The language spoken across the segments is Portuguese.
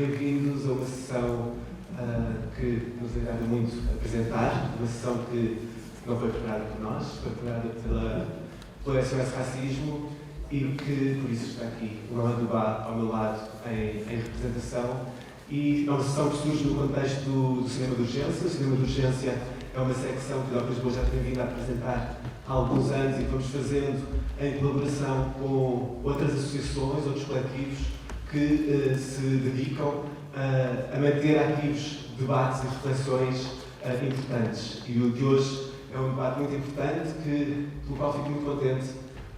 bem-vindos a uma sessão que nos agrada muito apresentar, uma sessão que não foi preparada por nós, foi preparada pela SOS Racismo e que, por isso, está aqui o Alain Dubá ao meu lado em representação. E é uma sessão que surge no contexto do cinema de urgência. O cinema de urgência é uma secção que o Dr. Lisboa já tem vindo a apresentar há alguns anos e que vamos fazendo em colaboração com outras associações, outros coletivos que se dedicam a manter ativos debates e reflexões importantes. E o de hoje é um debate muito importante, pelo qual fico muito contente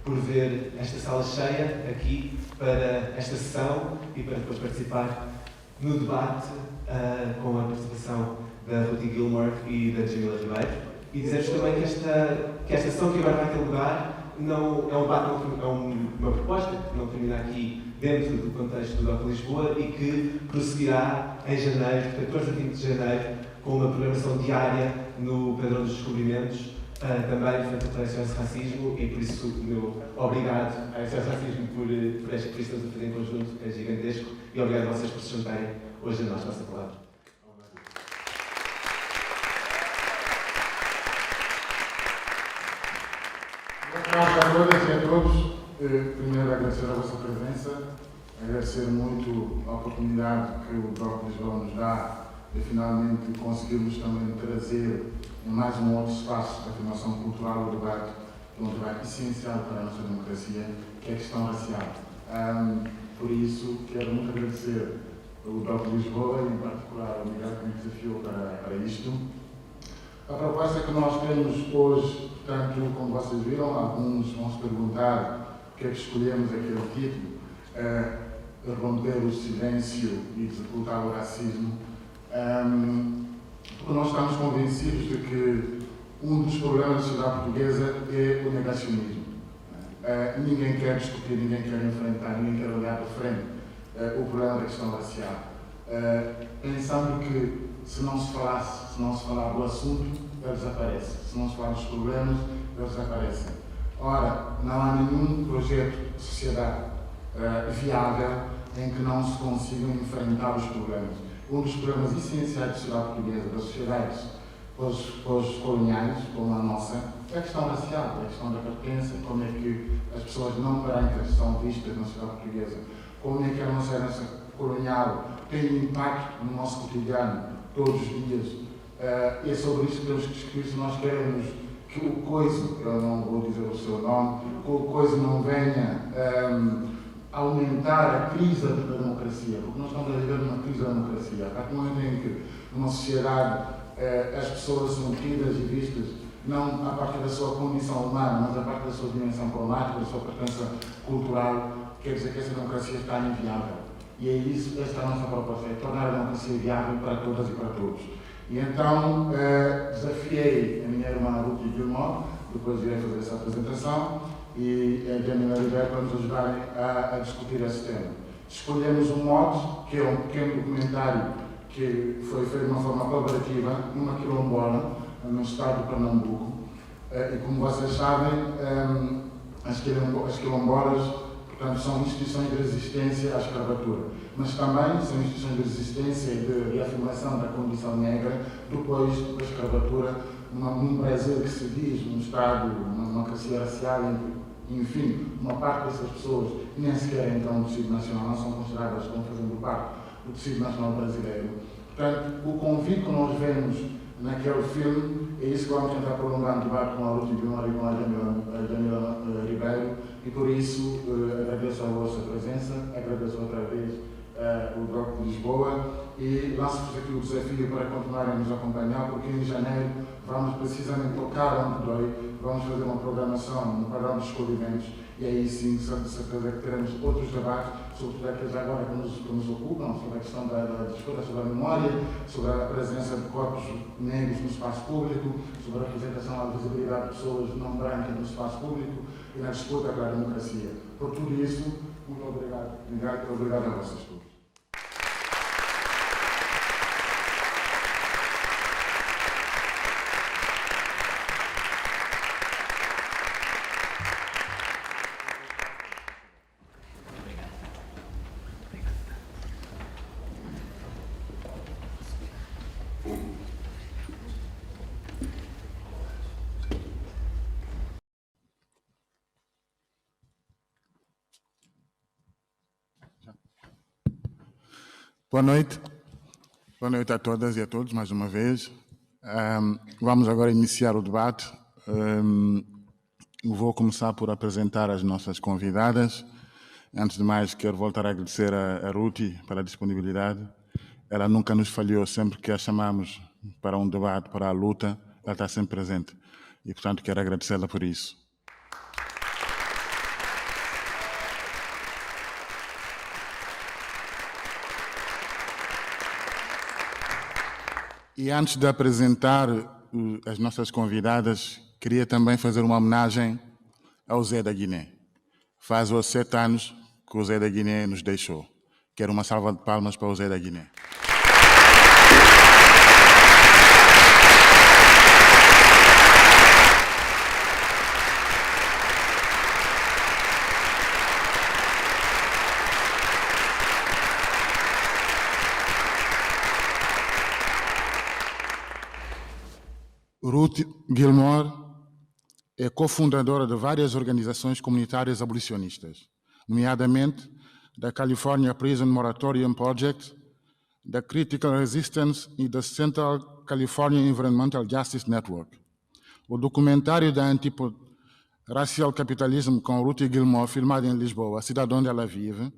por ver esta sala cheia aqui para esta sessão e para depois participar no debate com a participação da Ruth Gilmore e da Jamila Ribeiro. E dizer-vos também que esta sessão que agora vai ter lugar não é um debate, é uma proposta que não termina aqui dentro do contexto do DOC Lisboa e que prosseguirá em janeiro, de 14 a 20 de janeiro, com uma programação diária no Padrão dos Descobrimentos, também feita pela SOS Racismo, e por isso o meu obrigado à SOS Racismo por este que estamos a fazer em conjunto, é gigantesco, e obrigado a vocês por se juntarem hoje a nós. Passa a palavra. Boa tarde a todas e a todos. Primeiro, agradecer a vossa presença, agradecer muito a oportunidade que o DOC Lisboa nos dá de finalmente conseguirmos também trazer em mais um outro espaço da afirmação cultural do debate, que é um debate essencial para a nossa democracia, que é a questão racial. Por isso, quero muito agradecer o DOC Lisboa e, em particular, o Miguel que me desafiou para isto. A proposta que nós temos hoje, portanto, como vocês viram, alguns vão se perguntar porque é que escolhemos aquele título, romper o silêncio e sepultar o racismo, porque nós estamos convencidos de que um dos problemas da sociedade portuguesa é o negacionismo. Ninguém quer discutir, ninguém quer enfrentar, ninguém quer olhar de frente o problema da questão racial, pensando que se não se falar do assunto, ele desaparece. Se não se falar dos problemas, eles desaparecem. Ora, não há nenhum projeto de sociedade viável em que não se consigam enfrentar os problemas. Um dos problemas essenciais da sociedade portuguesa, das sociedades pós-coloniais, como a nossa, é a questão racial, é a questão da pertença, como é que as pessoas não brancas são vistas na sociedade portuguesa, como é que a nossa herança colonial tem impacto no nosso cotidiano, todos os dias. E é sobre isso que temos que discutir se nós queremos que o coiso, eu não vou dizer o seu nome, que o coiso não venha aumentar a crise da democracia, porque nós estamos a viver numa crise da democracia. A partir do momento em que numa sociedade as pessoas são tidas e vistas não a partir da sua condição humana, mas a partir da sua dimensão cromática, da sua pertença cultural, quer dizer que essa democracia está inviável. E é isso, esta é a nossa proposta, é tornar a democracia viável para todas e para todos. E então desafiei a minha irmã Ruth Gilmore, depois irei fazer essa apresentação, e a Jamila Ribeiro para nos ajudarem a discutir esse tema. Escolhemos um mote, que é um pequeno documentário que foi feito de uma forma colaborativa numa quilombola, no estado de Pernambuco. E como vocês sabem, as quilombolas, portanto, são instituições de resistência à escravatura, mas também são instituições de resistência e de afirmação da condição negra depois da escravatura, num Brasil que se diz um Estado, uma democracia racial, em que, enfim, uma parte dessas pessoas nem sequer então do tecido nacional, não são consideradas como fazendo parte do tecido nacional brasileiro. Portanto, o convite que nós vemos naquele filme é isso que vamos tentar prolongar no debate com a Ruth Gilmore e com a Jamila Ribeiro, e por isso agradeço a vossa presença, agradeço outra vez o DOC de Lisboa e lanço-vos aqui o desafio para continuarem a nos acompanhar, porque em janeiro vamos precisamente tocar onde dói, vamos fazer uma programação no Padrão dos Descobrimentos e aí sim, de certeza que teremos outros debates, sobretudo aqueles agora que nos ocupam, sobre a questão da disputa sobre a memória, sobre a presença de corpos negros no espaço público, sobre a representação à visibilidade de pessoas não brancas no espaço público e na disputa pela democracia. Por tudo isso, muito obrigado. Obrigado a vocês todos. Boa noite. Boa noite a todas e a todos, mais uma vez. Vamos agora iniciar o debate. Vou começar por apresentar as nossas convidadas. Antes de mais, quero voltar a agradecer a Ruti pela disponibilidade. Ela nunca nos falhou, sempre que a chamamos para um debate, para a luta, ela está sempre presente. E, portanto, quero agradecê-la por isso. E antes de apresentar as nossas convidadas, queria também fazer uma homenagem ao Zé da Guiné. Faz hoje 7 anos que o Zé da Guiné nos deixou. Quero uma salva de palmas para o Zé da Guiné. Ruth Gilmore é cofundadora de várias organizações comunitárias abolicionistas, nomeadamente da California Prison Moratorium Project, da Critical Resistance e da Central California Environmental Justice Network. O documentário da Antípoda Racial Capitalism com Ruth Gilmore, filmado em Lisboa, a cidade onde ela vive,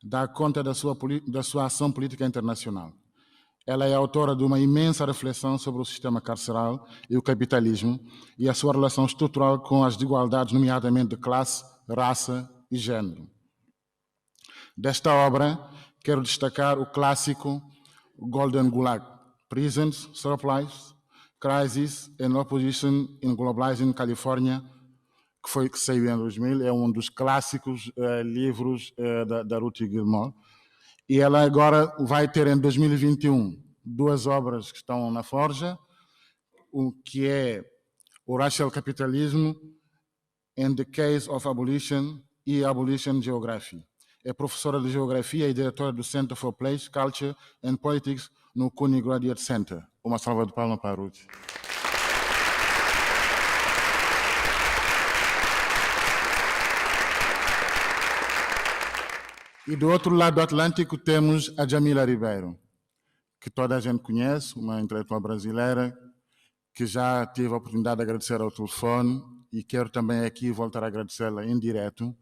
dá conta da sua ação política internacional. Ela é autora de uma imensa reflexão sobre o sistema carceral e o capitalismo e a sua relação estrutural com as desigualdades, nomeadamente de classe, raça e género. Desta obra, quero destacar o clássico Golden Gulag, Prisons, Supplies, Crisis and Opposition in Globalizing California, que saiu em 2000, é um dos clássicos livros da Ruth Gilmore. E ela agora vai ter em 2021 2 obras que estão na forja, o que é o Racial Capitalism and the Case of Abolition e Abolition Geography. É professora de Geografia e diretora do Center for Place, Culture and Politics no CUNY Graduate Center. Uma salva de palmas para a Ruth. E do outro lado do Atlântico temos a Jamila Ribeiro, que toda a gente conhece, uma intelectual brasileira, que já tive a oportunidade de agradecer ao telefone e quero também aqui voltar a agradecê-la em direto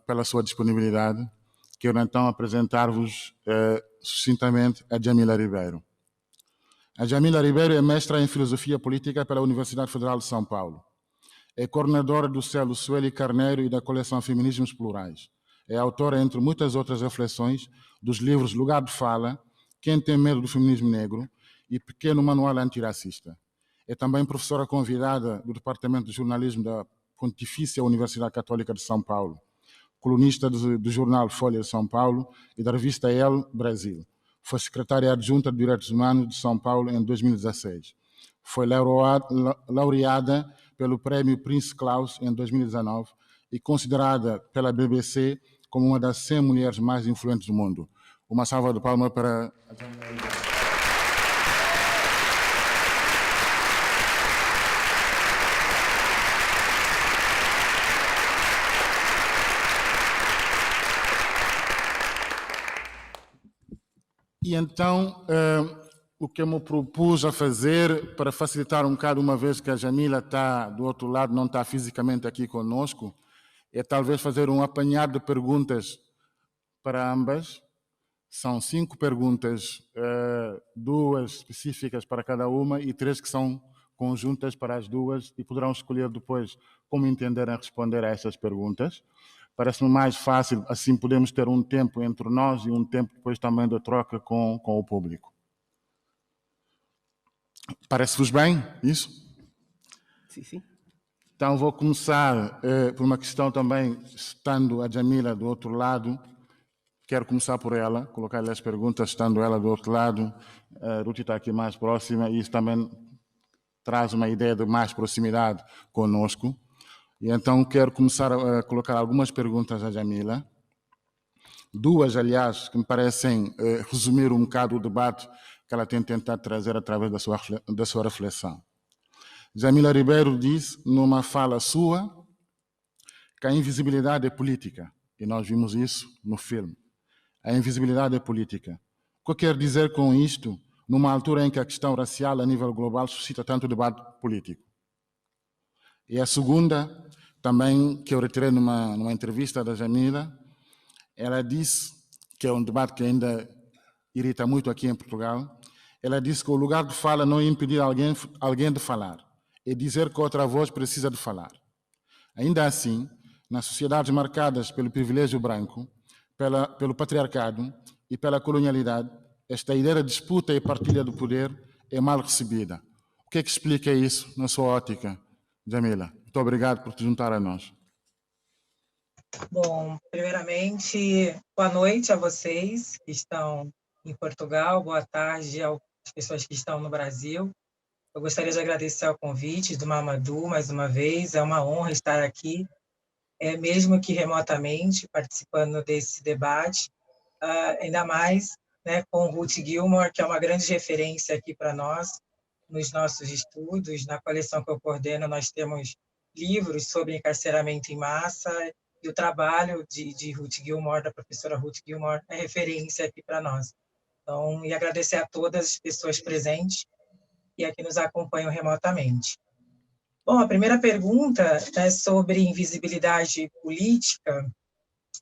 pela sua disponibilidade. Quero então apresentar-vos sucintamente a Jamila Ribeiro. A Jamila Ribeiro é mestra em Filosofia Política pela Universidade Federal de São Paulo. É coordenadora do selo Sueli Carneiro e da coleção Feminismos Plurais. É autora, entre muitas outras reflexões, dos livros Lugar de Fala, Quem Tem Medo do Feminismo Negro e Pequeno Manual Antirracista. É também professora convidada do Departamento de Jornalismo da Pontifícia Universidade Católica de São Paulo, colunista do jornal Folha de São Paulo e da revista El Brasil. Foi secretária adjunta de Direitos Humanos de São Paulo em 2016. Foi laureada pelo Prêmio Prince Claus em 2019 e considerada pela BBC como uma das 100 mulheres mais influentes do mundo. Uma salva de palmas para a Jamila Ribeiro. E então, o que eu me propus a fazer, para facilitar um bocado, uma vez que a Jamila está do outro lado, não está fisicamente aqui conosco, é talvez fazer um apanhado de perguntas para ambas. São 5 perguntas, 2 específicas para cada uma e 3 que são conjuntas para as duas e poderão escolher depois como entenderem responder a essas perguntas. Parece-me mais fácil, assim podemos ter um tempo entre nós e um tempo depois também de troca com o público. Parece-vos bem isso? Sim, sim. Então vou começar por uma questão também, estando a Jamila do outro lado. Quero começar por ela, colocar-lhe as perguntas, estando ela do outro lado. A Ruth está aqui mais próxima e isso também traz uma ideia de mais proximidade conosco. E então quero começar a colocar algumas perguntas à Jamila. 2, aliás, que me parecem resumir um bocado o debate que ela tem tentado trazer através da sua reflexão. Jamila Ribeiro diz, numa fala sua, que a invisibilidade é política. E nós vimos isso no filme. A invisibilidade é política. O que eu quero dizer com isto, numa altura em que a questão racial a nível global suscita tanto debate político? E a segunda, também, que eu retirei numa entrevista da Jamila, ela disse, que é um debate que ainda irrita muito aqui em Portugal, ela disse que o lugar de fala não é impedir alguém de falar, é dizer que outra voz precisa de falar. Ainda assim, nas sociedades marcadas pelo privilégio branco, pelo patriarcado e pela colonialidade, esta ideia de disputa e partilha do poder é mal recebida. O que é que explica isso na sua ótica, Jamila? Muito obrigado por te juntar a nós. Bom, primeiramente, boa noite a vocês que estão em Portugal, boa tarde às pessoas que estão no Brasil. Eu gostaria de agradecer ao convite do Mamadou mais uma vez, é uma honra estar aqui, mesmo que remotamente, participando desse debate, ainda mais, né, com Ruth Gilmore, que é uma grande referência aqui para nós, nos nossos estudos. Na coleção que eu coordeno, nós temos livros sobre encarceramento em massa, e o trabalho de Ruth Gilmore, da professora Ruth Gilmore, é referência aqui para nós. Então, e agradecer a todas as pessoas presentes e a que nos acompanham remotamente. Bom, a primeira pergunta é sobre invisibilidade política.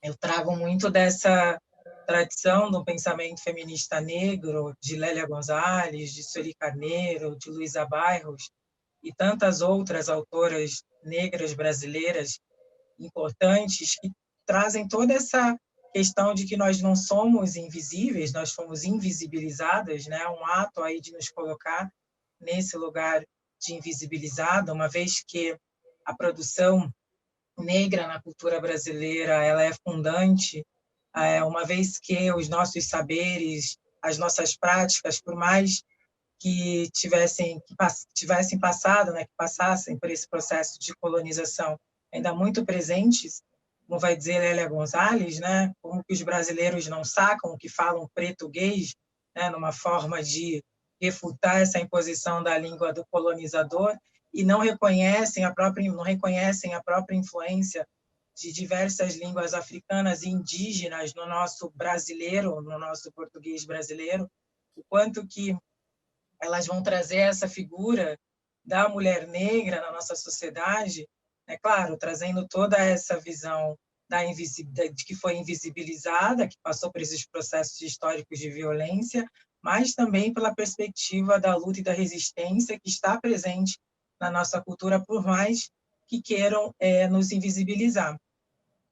Eu trago muito dessa tradição do pensamento feminista negro, de Lélia Gonzalez, de Sueli Carneiro, de Luísa Bairros, e tantas outras autoras negras brasileiras importantes que trazem toda essa questão de que nós não somos invisíveis, nós fomos invisibilizadas, né? Um ato aí de nos colocar nesse lugar de invisibilizada, uma vez que a produção negra na cultura brasileira ela é fundante, uma vez que os nossos saberes, as nossas práticas, por mais que tivessem passado, né, que passassem por esse processo de colonização, ainda muito presentes, como vai dizer Lélia Gonzalez, né, como que os brasileiros não sacam que falam português, né, numa forma de refutar essa imposição da língua do colonizador, e não reconhecem a própria influência de diversas línguas africanas e indígenas no nosso brasileiro, no nosso português brasileiro, o quanto que elas vão trazer essa figura da mulher negra na nossa sociedade, é claro, trazendo toda essa visão de que foi invisibilizada, que passou por esses processos históricos de violência, mas também pela perspectiva da luta e da resistência que está presente na nossa cultura, por mais que queiram nos invisibilizar.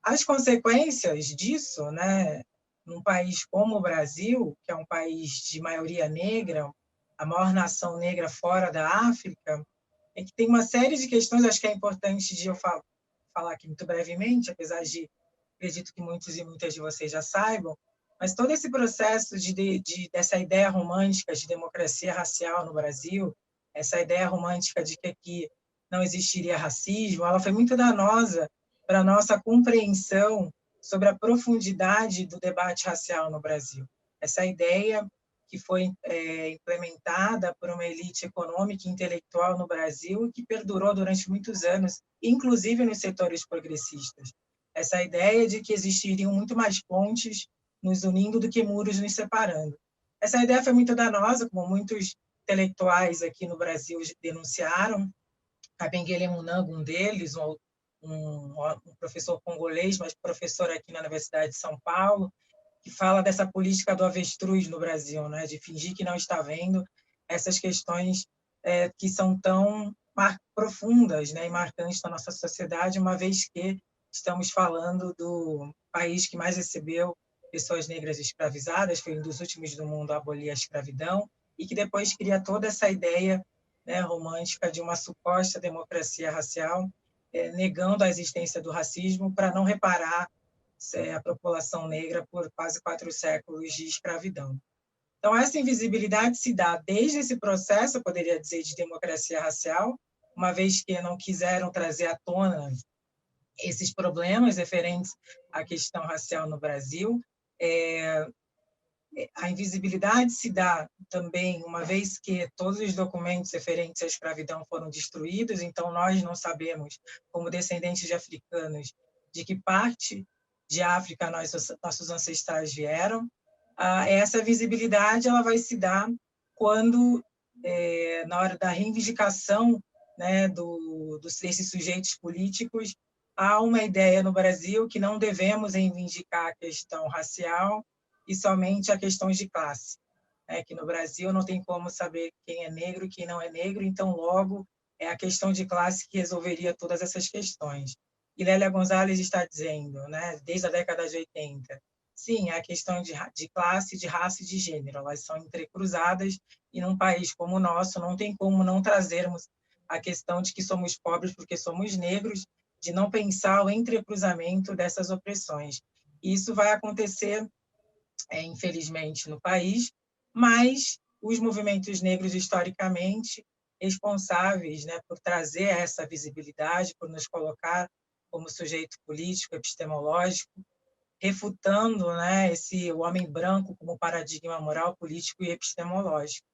As consequências disso, né, num país como o Brasil, que é um país de maioria negra, a maior nação negra fora da África, é que tem uma série de questões, acho que é importante de eu falar aqui muito brevemente, apesar de, acredito que muitos e muitas de vocês já saibam, mas todo esse processo dessa ideia romântica de democracia racial no Brasil, essa ideia romântica de que aqui não existiria racismo, ela foi muito danosa para a nossa compreensão sobre a profundidade do debate racial no Brasil. Essa ideia que foi implementada por uma elite econômica e intelectual no Brasil e que perdurou durante muitos anos, inclusive nos setores progressistas. Essa ideia de que existiriam muito mais pontes nos unindo do que muros nos separando. Essa ideia foi muito danosa, como muitos intelectuais aqui no Brasil denunciaram. Kabengele Munanga, um deles, um professor congolês, mas professor aqui na Universidade de São Paulo, que fala dessa política do avestruz no Brasil, né, de fingir que não está vendo essas questões que são tão profundas, né, e marcantes na nossa sociedade, uma vez que estamos falando do país que mais recebeu pessoas negras escravizadas, foi um dos últimos do mundo a abolir a escravidão, e que depois cria toda essa ideia, né, romântica de uma suposta democracia racial, negando a existência do racismo para não reparar a população negra por quase 4 séculos de escravidão. Então, essa invisibilidade se dá desde esse processo, eu poderia dizer, de democracia racial, uma vez que não quiseram trazer à tona esses problemas referentes à questão racial no Brasil. A invisibilidade se dá também, uma vez que todos os documentos referentes à escravidão foram destruídos, então nós não sabemos, como descendentes de africanos, de que parte de África nossos ancestrais vieram. essa visibilidade ela vai se dar quando, na hora da reivindicação, né, desses sujeitos políticos, há uma ideia no Brasil que não devemos reivindicar a questão racial e somente a questão de classe. Que no Brasil não tem como saber quem é negro e quem não é negro, então, logo, é a questão de classe que resolveria todas essas questões. E Lélia Gonzalez está dizendo, né, desde a década de 80, sim, a questão de classe, de raça e de gênero, elas são entrecruzadas, e num país como o nosso não tem como não trazermos a questão de que somos pobres porque somos negros, de não pensar o entrecruzamento dessas opressões. E isso vai acontecer, infelizmente, no país, mas os movimentos negros, historicamente, responsáveis, né, por trazer essa visibilidade, por nos colocar como sujeito político, epistemológico, refutando, né, o homem branco como paradigma moral, político e epistemológico.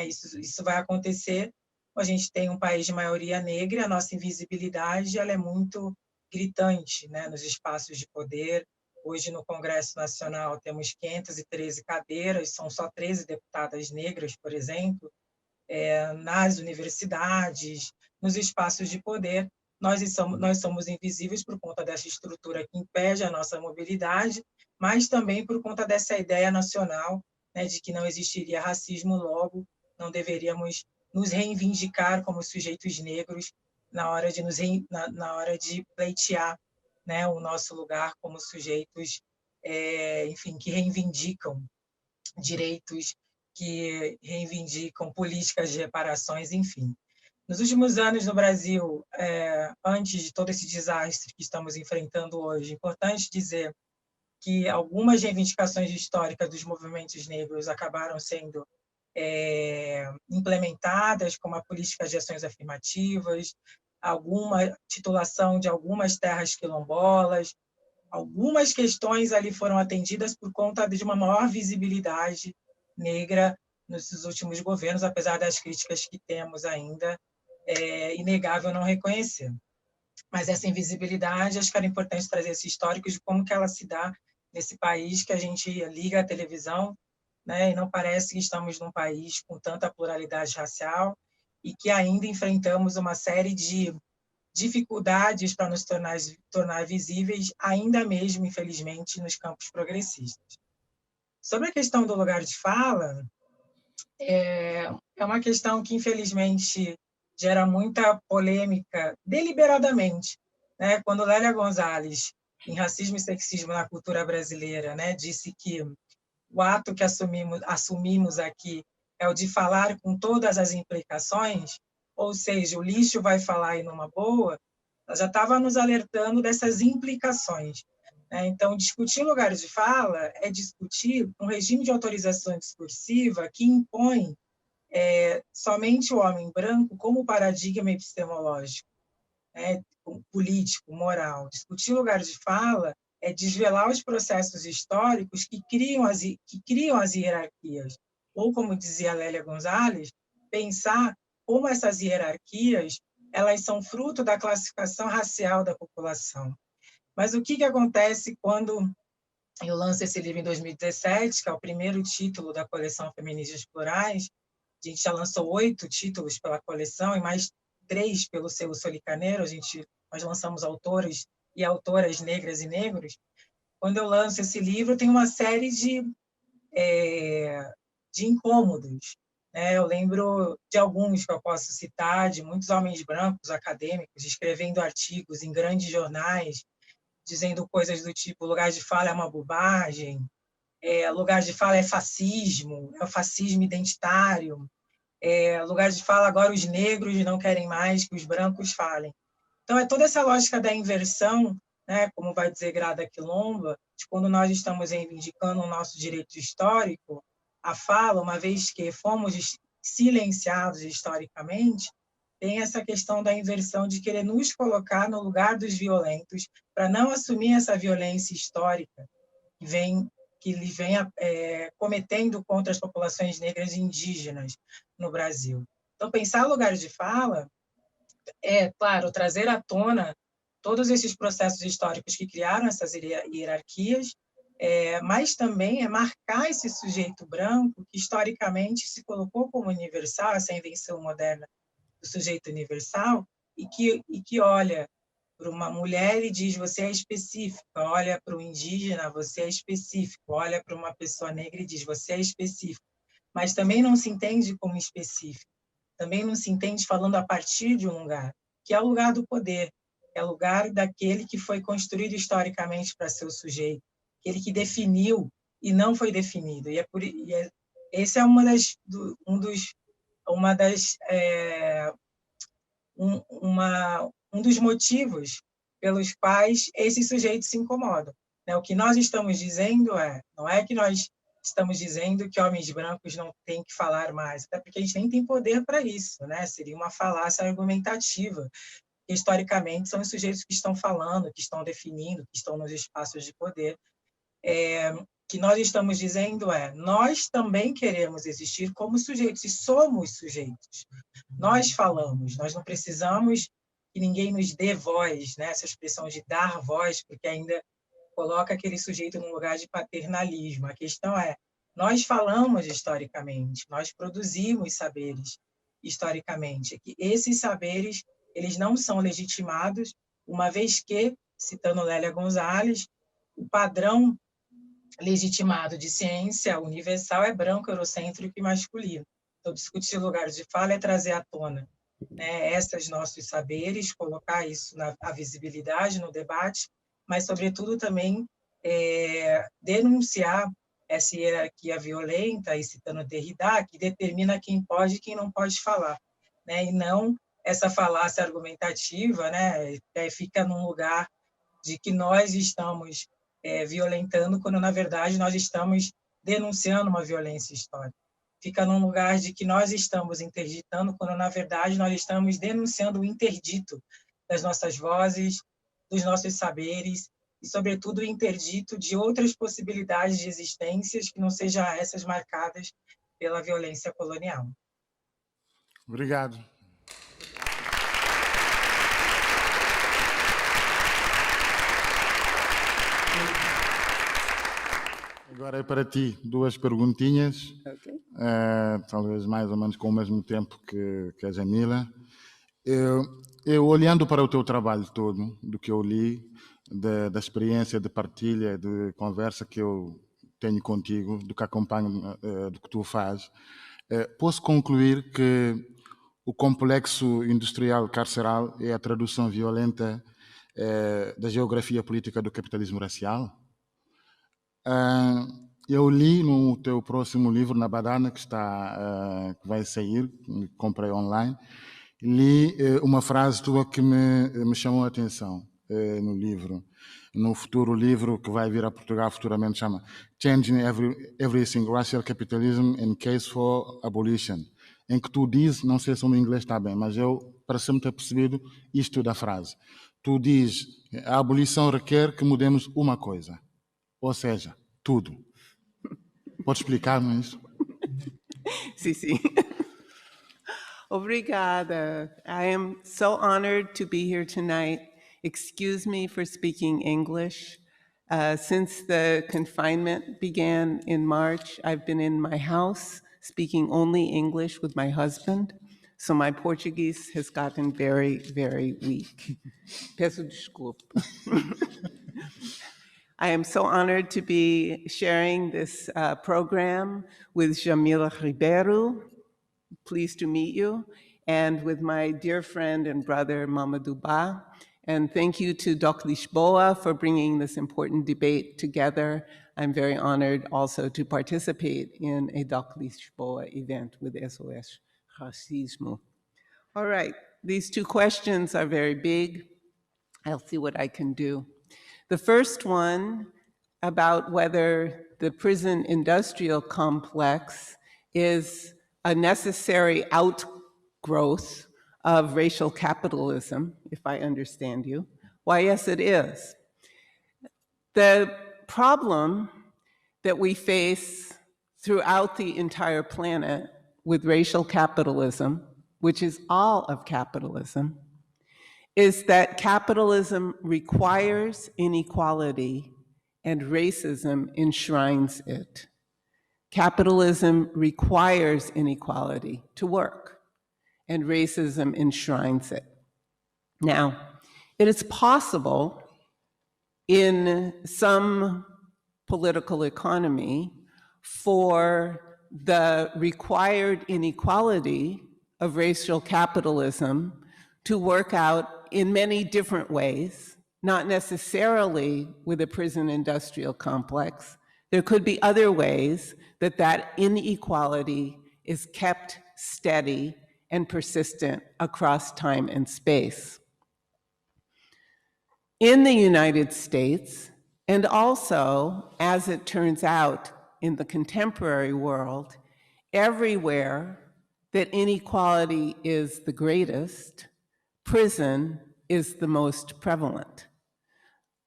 Isso vai acontecer. A gente tem um país de maioria negra, a nossa invisibilidade ela é muito gritante, né, nos espaços de poder. Hoje, no Congresso Nacional, temos 513 cadeiras, são só 13 deputadas negras, por exemplo. Nas universidades, nos espaços de poder, nós somos invisíveis por conta dessa estrutura que impede a nossa mobilidade, mas também por conta dessa ideia nacional, né, de que não existiria racismo, logo não deveríamos nos reivindicar como sujeitos negros na hora de na hora de pleitear, né, o nosso lugar como sujeitos, enfim, que reivindicam direitos, que reivindicam políticas de reparações, enfim. Nos últimos anos no Brasil, antes de todo esse desastre que estamos enfrentando hoje, é importante dizer que algumas reivindicações históricas dos movimentos negros acabaram sendo implementadas, como a política de ações afirmativas, alguma titulação de algumas terras quilombolas, algumas questões ali foram atendidas por conta de uma maior visibilidade negra nos últimos governos, apesar das críticas que temos ainda, é inegável não reconhecer. Mas essa invisibilidade, acho que era importante trazer esse histórico de como que ela se dá nesse país que a gente liga a televisão, né, e não parece que estamos num país com tanta pluralidade racial e que ainda enfrentamos uma série de dificuldades para nos tornar visíveis, ainda mesmo, infelizmente, nos campos progressistas. Sobre a questão do lugar de fala, é uma questão que, infelizmente, gera muita polêmica deliberadamente. Né? Quando Lélia Gonzalez, em Racismo e Sexismo na Cultura Brasileira, né, disse que o ato que assumimos aqui é o de falar com todas as implicações, ou seja, o lixo vai falar aí numa boa, ela já estava nos alertando dessas implicações. Então, discutir lugares de fala é discutir um regime de autorização discursiva que impõe somente o homem branco como paradigma epistemológico, político, moral. Discutir lugares de fala é desvelar os processos históricos que criam as hierarquias. Ou, como dizia Lélia Gonzalez, pensar como essas hierarquias elas são fruto da classificação racial da população. Mas o que acontece quando eu lanço esse livro em 2017, que é o primeiro título da coleção Feministas Plurais? A gente já lançou 8 títulos pela coleção e mais 3 pelo selo Solicaneiro. Nós lançamos autores e autoras negras e negros. Quando eu lanço esse livro, tem uma série de incômodos. Eu lembro de alguns que eu posso citar, de muitos homens brancos acadêmicos escrevendo artigos em grandes jornais, dizendo coisas do tipo: lugar de fala é uma bobagem, lugar de fala é fascismo, é o fascismo identitário, lugar de fala agora os negros não querem mais que os brancos falem. Então, é toda essa lógica da inversão, né, como vai dizer Grada Quilomba, de quando nós estamos reivindicando o nosso direito histórico, a fala, uma vez que fomos silenciados historicamente, tem essa questão da inversão de querer nos colocar no lugar dos violentos, para não assumir essa violência histórica que ele vem cometendo contra as populações negras e indígenas no Brasil. Então, pensar lugares de fala claro, trazer à tona todos esses processos históricos que criaram essas hierarquias, mas também é marcar esse sujeito branco que historicamente se colocou como universal, essa invenção moderna do sujeito universal, e que olha para uma mulher e diz, você é específica, olha para o indígena, você é específico, olha para uma pessoa negra e diz, você é específico, mas também não se entende como específico, também não se entende falando a partir de um lugar, que é o lugar do poder, é o lugar daquele que foi construído historicamente para ser o sujeito, aquele que definiu e não foi definido. Esse é um dos motivos pelos quais esses sujeitos se incomodam. O que nós estamos dizendo não é que nós estamos dizendo que homens brancos não têm que falar mais, até porque a gente nem tem poder para isso, seria uma falácia argumentativa. Historicamente, são os sujeitos que estão falando, que estão definindo, que estão nos espaços de poder. Que nós estamos dizendo nós também queremos existir como sujeitos, e somos sujeitos. Nós falamos, nós não precisamos que ninguém nos dê voz, essa expressão de dar voz, porque ainda coloca aquele sujeito num lugar de paternalismo. A questão nós falamos historicamente, nós produzimos saberes historicamente, que esses saberes eles não são legitimados, uma vez que, citando Lélia Gonzalez, o padrão legitimado de ciência universal é branco, eurocêntrico e masculino. Então, discutir lugares de fala é trazer à tona esses nossos saberes, colocar isso na visibilidade, no debate, mas, sobretudo, também denunciar essa hierarquia violenta, e citando Derrida, que determina quem pode e quem não pode falar, e não essa falácia argumentativa, fica num lugar de que nós estamos violentando, quando, na verdade, nós estamos denunciando uma violência histórica. Fica num lugar de que nós estamos interditando, quando, na verdade, nós estamos denunciando o interdito das nossas vozes, dos nossos saberes, e, sobretudo, o interdito de outras possibilidades de existências que não sejam essas marcadas pela violência colonial. Obrigado. Agora é para ti, duas perguntinhas, Okay. talvez mais ou menos com o mesmo tempo que a Jamila. Eu olhando para o teu trabalho todo, do que eu li, da experiência de partilha, de conversa que eu tenho contigo, do que acompanho, do que tu fazes, posso concluir que o complexo industrial carceral é a tradução violenta da geografia política do capitalismo racial? Eu li no teu próximo livro, na Badana, que vai sair, comprei online, li uma frase tua que me chamou a atenção no livro. No futuro livro que vai vir a Portugal futuramente, chama Changing Everything, Racial Capitalism and Case for Abolition, em que tu dizes, não sei se o meu inglês está bem, mas eu parece-me ter percebido isto da frase. Tu dizes, a abolição requer que mudemos uma coisa, ou seja, tudo. Pode explicar-me isso? Sim. Obrigada. I am so honored to be here tonight. Excuse me for speaking English. Since the confinement began in March, I've been in my house speaking only English with my husband. So my Portuguese has gotten very, very weak. Peço desculpa. I am so honored to be sharing this program with Jamila Ribeiro. Pleased to meet you, and with my dear friend and brother, Mamadou Ba. And thank you to Doc Lisboa for bringing this important debate together. I'm very honored also to participate in a Doc Lisboa event with SOS Racismo. All right, these two questions are very big. I'll see what I can do. The first one about whether the prison industrial complex is a necessary outgrowth of racial capitalism, if I understand you. Why, yes, it is. The problem that we face throughout the entire planet with racial capitalism, which is all of capitalism, is that capitalism requires inequality and racism enshrines it. Capitalism requires inequality to work, and racism enshrines it. Now, it is possible in some political economy for the required inequality of racial capitalism to work out in many different ways, not necessarily with a prison industrial complex. There could be other ways that that inequality is kept steady and persistent across time and space. In the United States, and also, as it turns out, in the contemporary world, everywhere that inequality is the greatest, prison is the most prevalent.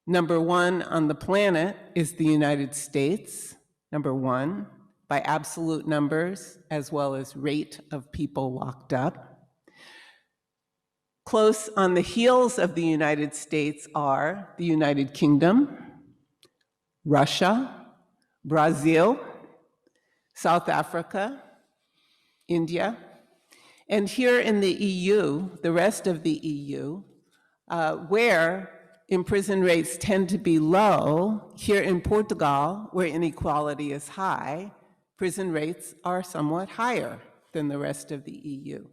Number one on the planet is the United States, number one, by absolute numbers, as well as rate of people locked up. Close on the heels of the United States are the United Kingdom, Russia, Brazil, South Africa, India, and here in the EU, the rest of the EU, where imprisonment rates tend to be low, here in Portugal, where inequality is high, prison rates are somewhat higher than the rest of the EU.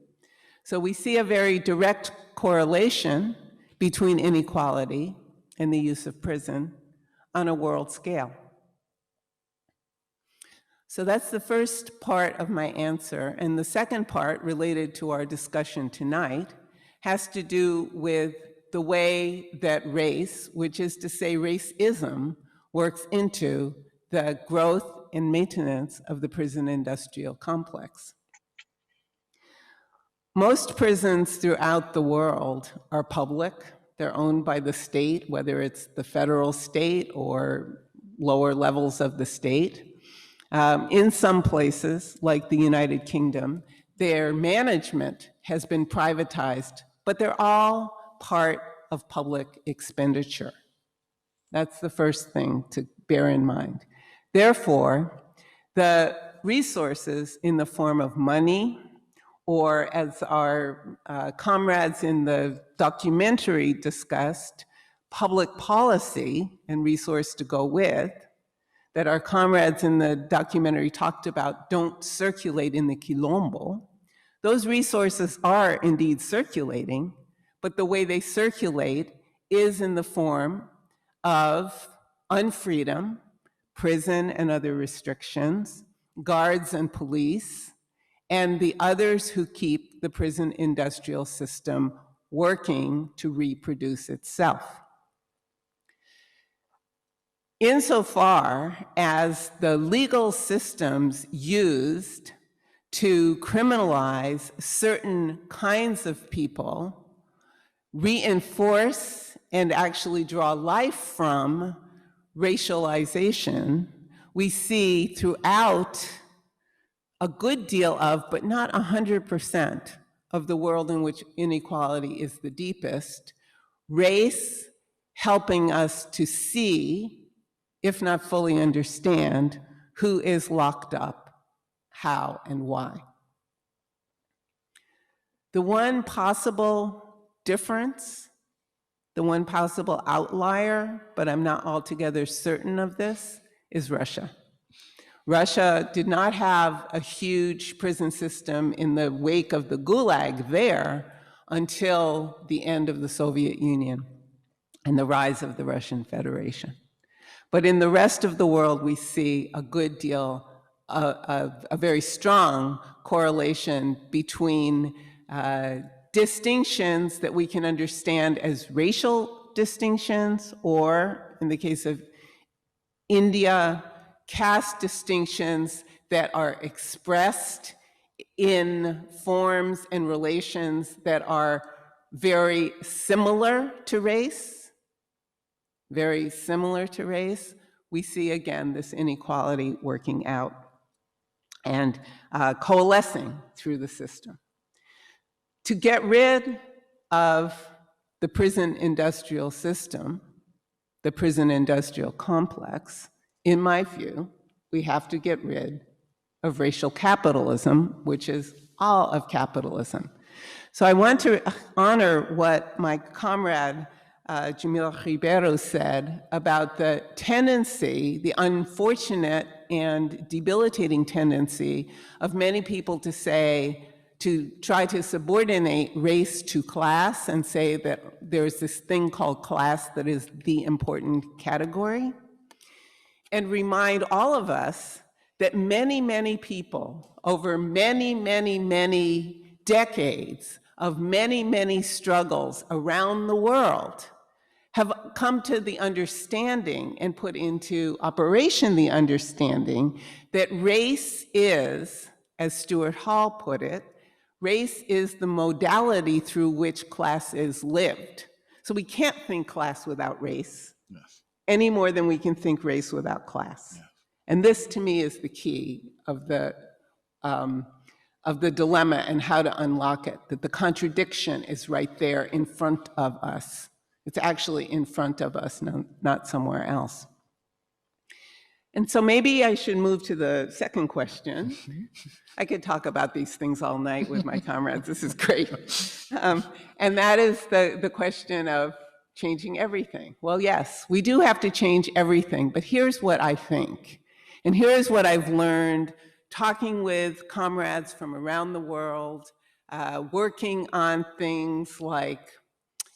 So we see a very direct correlation between inequality and the use of prison on a world scale. So that's the first part of my answer. And the second part, related to our discussion tonight, has to do with the way that race, which is to say racism, works into the growth and maintenance of the prison industrial complex. Most prisons throughout the world are public. They're owned by the state, whether it's the federal state or lower levels of the state. In some places, like the United Kingdom, their management has been privatized, but they're all part of public expenditure. That's the first thing to bear in mind. Therefore, the resources in the form of money, or as our comrades in the documentary discussed, public policy and resource to go with, that our comrades in the documentary talked about don't circulate in the Quilombo. Those resources are indeed circulating, but the way they circulate is in the form of unfreedom, prison and other restrictions, guards and police, and the others who keep the prison industrial system working to reproduce itself. Insofar as the legal systems used to criminalize certain kinds of people reinforce and actually draw life from racialization, we see throughout a good deal of, but not 100% of the world in which inequality is the deepest, race helping us to see, if not fully understand, who is locked up, how, and why. The one possible difference, the one possible outlier, but I'm not altogether certain of this, is Russia. Russia did not have a huge prison system in the wake of the Gulag there until the end of the Soviet Union and the rise of the Russian Federation. But in the rest of the world, we see a good deal of a very strong correlation between distinctions that we can understand as racial distinctions, or in the case of India, caste distinctions that are expressed in forms and relations that are very similar to race, very similar to race. We see again this inequality working out and coalescing through the system. To get rid of the prison industrial system, the prison industrial complex, in my view, we have to get rid of racial capitalism, which is all of capitalism. So I want to honor what my comrade Jamila Ribeiro said about the tendency, the unfortunate and debilitating tendency of many people to say, to try to subordinate race to class and say that there's this thing called class that is the important category, and remind all of us that many, many people over many, many, many decades of many, many struggles around the world have come to the understanding and put into operation the understanding that race is, as Stuart Hall put it, race is the modality through which class is lived. So we can't think class without race, yes, any more than we can think race without class. Yes. And this, to me, is the key of the dilemma and how to unlock it, that the contradiction is right there in front of us. It's actually in front of us, not somewhere else. And so maybe I should move to the second question. I could talk about these things all night with my comrades. This is great. And that is the question of changing everything. Well, yes, we do have to change everything, but here's what I think. And here's what I've learned talking with comrades from around the world, working on things like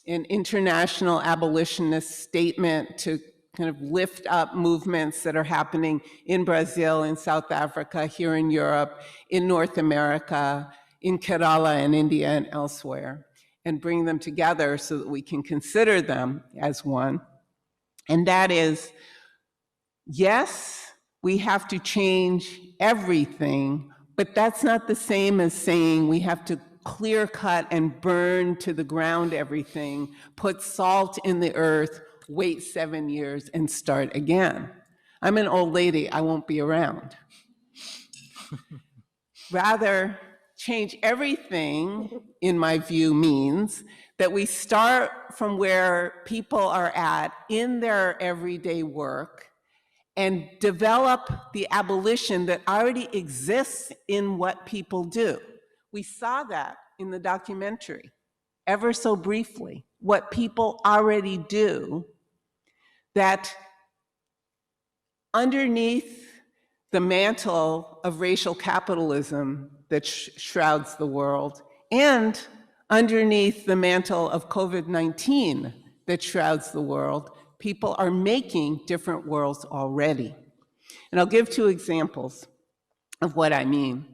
an international abolitionist statement to kind of lift up movements that are happening in Brazil, in South Africa, here in Europe, in North America, in Kerala and India and elsewhere, and bring them together so that we can consider them as one. And that is, yes, we have to change everything, but that's not the same as saying we have to clear cut and burn to the ground everything, put salt in the earth, wait 7 years and start again. I'm an old lady, I won't be around. Rather, change everything, in my view, means that we start from where people are at in their everyday work and develop the abolition that already exists in what people do. We saw that in the documentary, ever so briefly, what people already do, that underneath the mantle of racial capitalism that shrouds the world, and underneath the mantle of COVID-19 that shrouds the world, people are making different worlds already. And I'll give 2 examples of what I mean.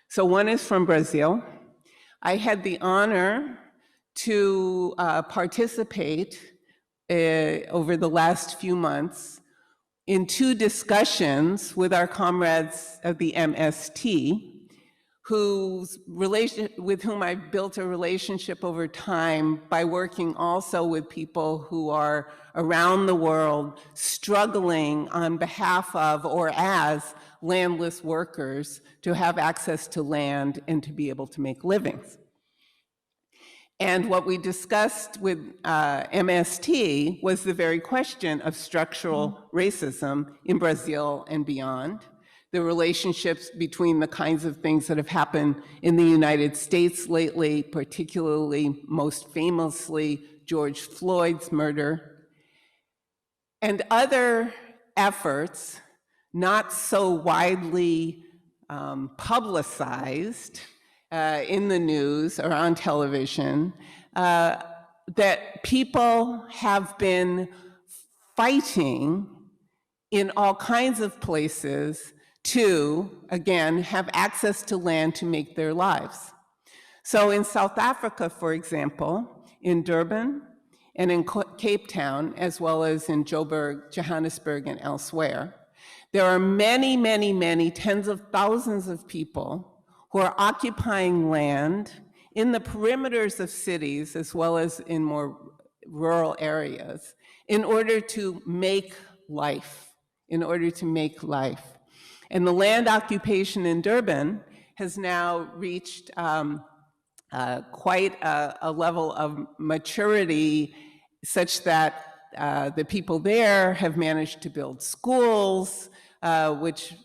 So one is from Brazil. I had the honor to participate over the last few months in 2 discussions with our comrades of the MST, with whom I built a relationship over time by working also with people who are around the world struggling on behalf of or as landless workers to have access to land and to be able to make livings. And what we discussed with MST was the very question of structural racism in Brazil and beyond, the relationships between the kinds of things that have happened in the United States lately, particularly, most famously, George Floyd's murder, and other efforts not so widely publicized in the news or on television, that people have been fighting in all kinds of places to, again, have access to land to make their lives. So in South Africa, for example, in Durban and in Cape Town, as well as in Joburg, Johannesburg, and elsewhere, there are many, many, many tens of thousands of people who are occupying land in the perimeters of cities, as well as in more rural areas, in order to make life, And the land occupation in Durban has now reached quite a level of maturity such that the people there have managed to build schools, which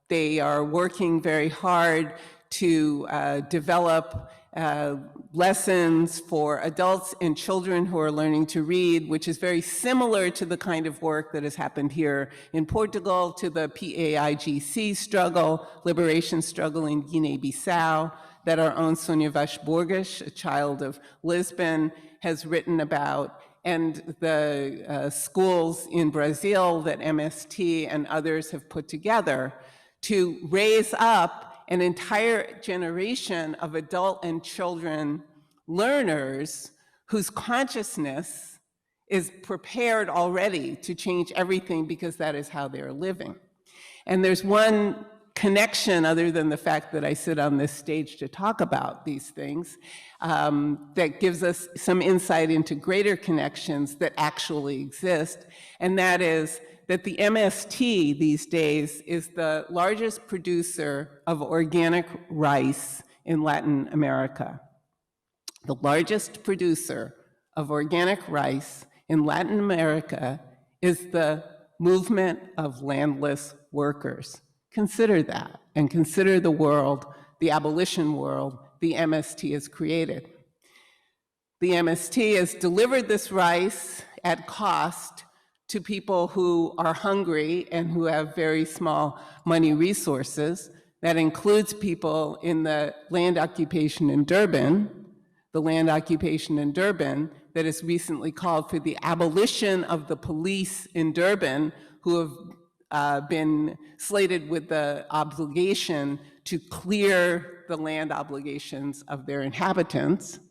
they are working very hard to develop lessons for adults and children who are learning to read, which is very similar to the kind of work that has happened here in Portugal, to the PAIGC struggle, liberation struggle in Guinea-Bissau, that our own Sonia Vaz-Borges, a child of Lisbon, has written about, and the schools in Brazil that MST and others have put together to raise up an entire generation of adult and children learners whose consciousness is prepared already to change everything because that is how they're living. And there's one connection, other than the fact that I sit on this stage to talk about these things, that gives us some insight into greater connections that actually exist, and that is that the MST these days is the largest producer of organic rice in Latin America. The largest producer of organic rice in Latin America is the movement of landless workers. Consider that, and consider the world, the abolition world, the MST has created. The MST has delivered this rice at cost to people who are hungry and who have very small money resources. That includes people in the land occupation in Durban, the land occupation in Durban that has recently called for the abolition of the police in Durban, who have been slated with the obligation to clear the land obligations of their inhabitants.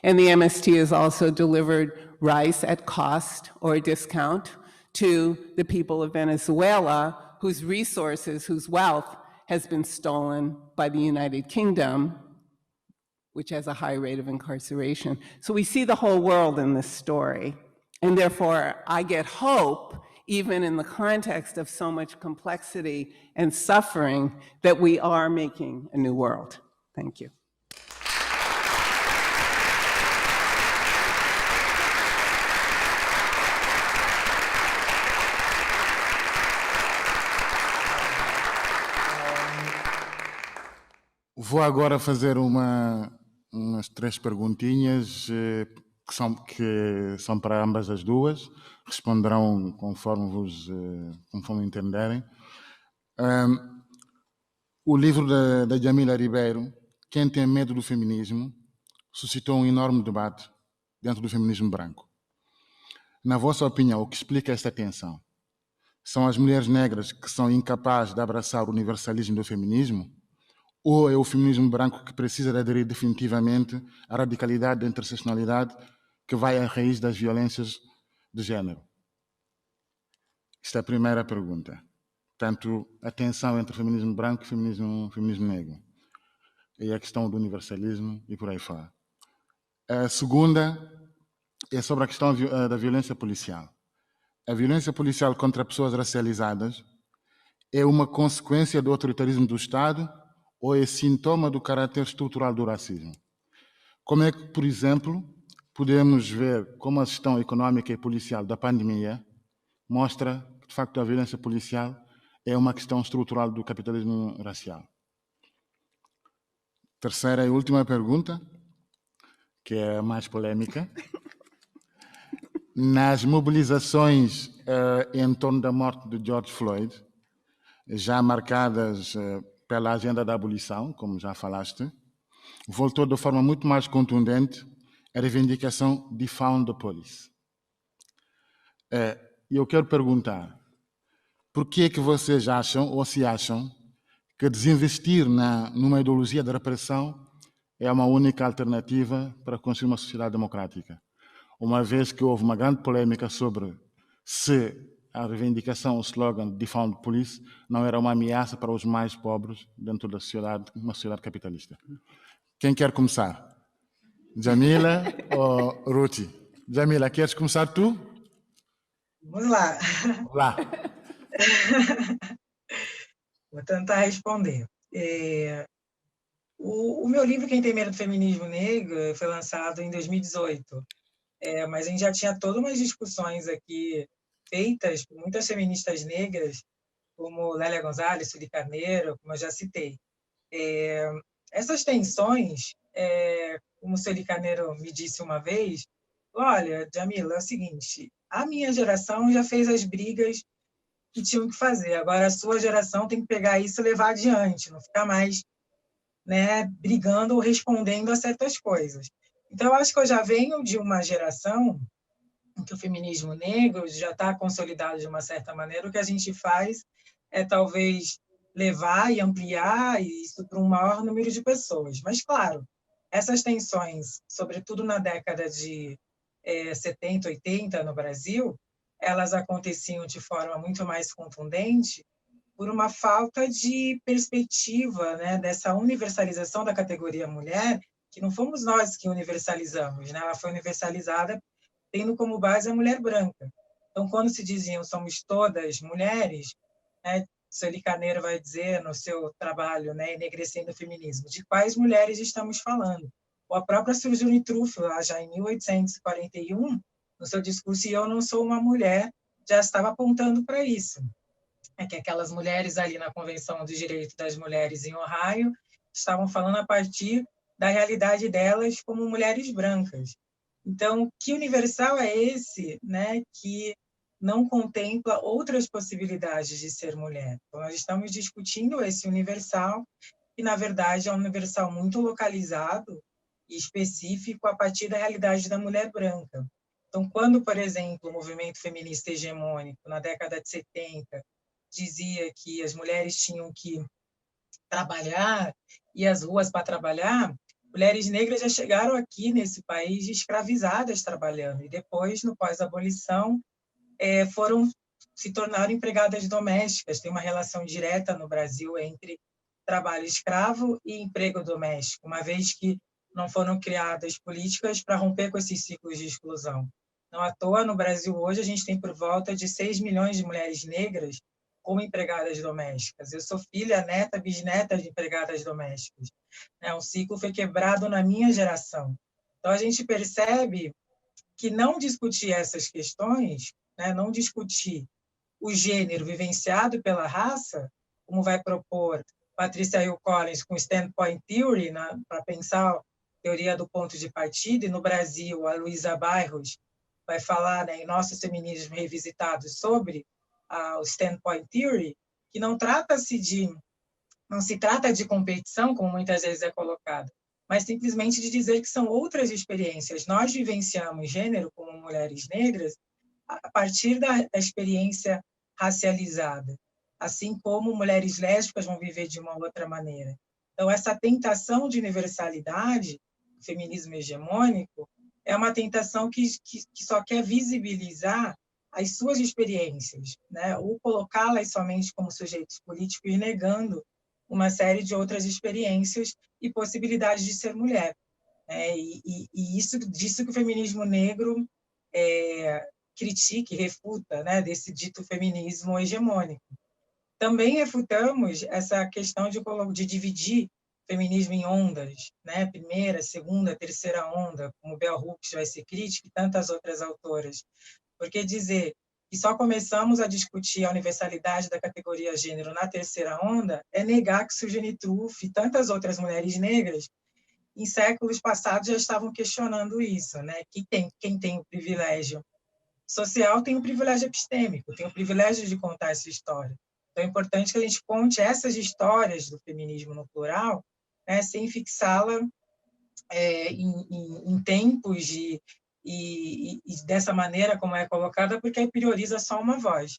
And the MST has also delivered rice at cost or a discount to the people of Venezuela, whose resources, whose wealth has been stolen by the United Kingdom, which has a high rate of incarceration. So we see the whole world in this story. And therefore, I get hope, even in the context of so much complexity and suffering, that we are making a new world. Thank you. Vou agora fazer umas 3 perguntinhas que são para ambas as duas. Responderão conforme entenderem. O livro da Djamila Ribeiro, Quem tem medo do feminismo, suscitou um enorme debate dentro do feminismo branco. Na vossa opinião, o que explica esta tensão? São as mulheres negras que são incapazes de abraçar o universalismo do feminismo? Ou é o feminismo branco que precisa de aderir definitivamente à radicalidade da interseccionalidade que vai à raiz das violências de género? Esta é a primeira pergunta. Portanto, a tensão entre feminismo branco e feminismo negro. E a questão do universalismo e por aí fora. A segunda é sobre a questão da violência policial. A violência policial contra pessoas racializadas é uma consequência do autoritarismo do Estado ou é sintoma do caráter estrutural do racismo? Como é que, por exemplo, podemos ver como a gestão econômica e policial da pandemia mostra que, de facto, a violência policial é uma questão estrutural do capitalismo racial? Terceira e última pergunta, que é a mais polêmica. Nas mobilizações em torno da morte de George Floyd, já marcadas pela agenda da abolição, como já falaste, voltou de forma muito mais contundente a reivindicação de Defund the Police. E eu quero perguntar, por que é que vocês acham, ou se acham, que desinvestir numa ideologia de repressão é uma única alternativa para construir uma sociedade democrática? Uma vez que houve uma grande polêmica sobre se a reivindicação, o slogan Defund the Police, não era uma ameaça para os mais pobres dentro da sociedade, uma sociedade capitalista. Quem quer começar? Djamila ou Ruti? Djamila, queres começar tu? Vamos lá. Vamos lá. Vou tentar responder. O meu livro, Quem tem medo do feminismo negro, foi lançado em 2018. mas a gente já tinha todas umas discussões aqui feitas por muitas feministas negras, como Lélia Gonzalez, Sueli Carneiro, como eu já citei. Essas tensões, como Sueli Carneiro me disse uma vez, olha, Djamila, é o seguinte, a minha geração já fez as brigas que tinham que fazer, agora a sua geração tem que pegar isso e levar adiante, não ficar mais, né, brigando ou respondendo a certas coisas. Então, eu acho que eu já venho de uma geração em que o feminismo negro já está consolidado de uma certa maneira. O que a gente faz é talvez levar e ampliar isso para um maior número de pessoas. Mas, claro, essas tensões, sobretudo na década de 70, 80 no Brasil, elas aconteciam de forma muito mais contundente por uma falta de perspectiva, né, dessa universalização da categoria mulher, que não fomos nós que universalizamos, né? Ela foi universalizada tendo como base a mulher branca. Então, quando se diziam somos todas mulheres, né, Sueli Carneiro vai dizer no seu trabalho, né, Enegrecendo o Feminismo, de quais mulheres estamos falando? Ou a própria Sojourner Truth, lá já em 1841, no seu discurso E Eu Não Sou Uma Mulher, já estava apontando para isso. É que aquelas mulheres ali na Convenção dos Direitos das Mulheres em Ohio estavam falando a partir da realidade delas como mulheres brancas. Então, que universal é esse, né, que não contempla outras possibilidades de ser mulher? Então, nós estamos discutindo esse universal, que, na verdade, é um universal muito localizado e específico a partir da realidade da mulher branca. Então, quando, por exemplo, o movimento feminista hegemônico, na década de 70, dizia que as mulheres tinham que trabalhar, ir às ruas para trabalhar, mulheres negras já chegaram aqui nesse país escravizadas trabalhando, e depois, no pós-abolição, se tornaram empregadas domésticas. Tem uma relação direta no Brasil entre trabalho escravo e emprego doméstico, uma vez que não foram criadas políticas para romper com esses ciclos de exclusão. Não à toa, no Brasil hoje, a gente tem por volta de 6 milhões de mulheres negras como empregadas domésticas. Eu sou filha, neta, bisneta de empregadas domésticas. Um ciclo foi quebrado na minha geração. Então, a gente percebe que não discutir essas questões, né, não discutir o gênero vivenciado pela raça, como vai propor Patricia Hill Collins com Standpoint Theory, né, para pensar a teoria do ponto de partida, e no Brasil, a Luísa Bairros vai falar, né, em Nossos Feminismos Revisitados sobre o Standpoint Theory, que não se trata de competição, como muitas vezes é colocado, mas simplesmente de dizer que são outras experiências. Nós vivenciamos gênero como mulheres negras a partir da experiência racializada, assim como mulheres lésbicas vão viver de uma outra maneira. Então, essa tentação de universalidade, o feminismo hegemônico, é uma tentação que só quer visibilizar as suas experiências, né? Ou colocá-las somente como sujeitos políticos e negando uma série de outras experiências e possibilidades de ser mulher. Disso que o feminismo negro critica e refuta, né? Desse dito feminismo hegemônico. Também refutamos essa questão de dividir feminismo em ondas, né? Primeira, segunda, terceira onda, como Bell Hooks vai ser crítica e tantas outras autoras. Porque dizer que só começamos a discutir a universalidade da categoria gênero na terceira onda é negar que Sojourner Truth e tantas outras mulheres negras, em séculos passados, já estavam questionando isso, né? Quem tem o privilégio social tem o privilégio epistêmico, tem o privilégio de contar essa história. Então, é importante que a gente conte essas histórias do feminismo no plural, né, sem fixá-la em tempos e dessa maneira como é colocada, porque aí prioriza só uma voz.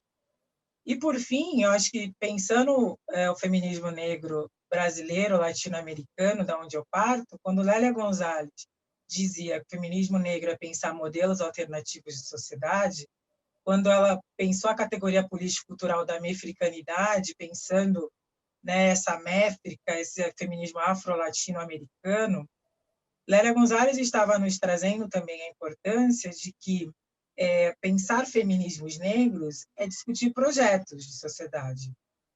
E, por fim, eu acho que, pensando o feminismo negro brasileiro, latino-americano, da onde eu parto, quando Lélia Gonzalez dizia que o feminismo negro é pensar modelos alternativos de sociedade, quando ela pensou a categoria político-cultural da mefricanidade, pensando nessa méfrica, esse feminismo afro-latino-americano, Lélia Gonzalez estava nos trazendo também a importância de que pensar feminismos negros é discutir projetos de sociedade.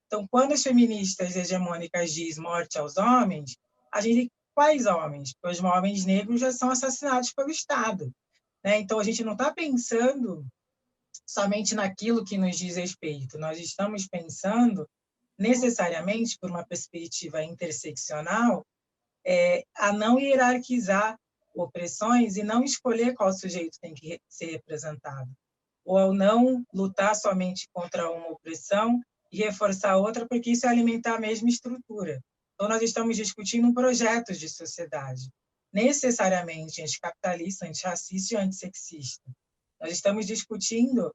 Então, quando as feministas hegemônicas dizem morte aos homens, a gente quais homens? Porque os homens negros já são assassinados pelo Estado. né? Então, a gente não está pensando somente naquilo que nos diz respeito, nós estamos pensando necessariamente, por uma perspectiva interseccional, a não hierarquizar opressões e não escolher qual sujeito tem que ser representado, ou ao não lutar somente contra uma opressão e reforçar outra, porque isso é alimentar a mesma estrutura. Então, nós estamos discutindo projetos de sociedade, necessariamente anticapitalista, antirracista e antissexista. Nós estamos discutindo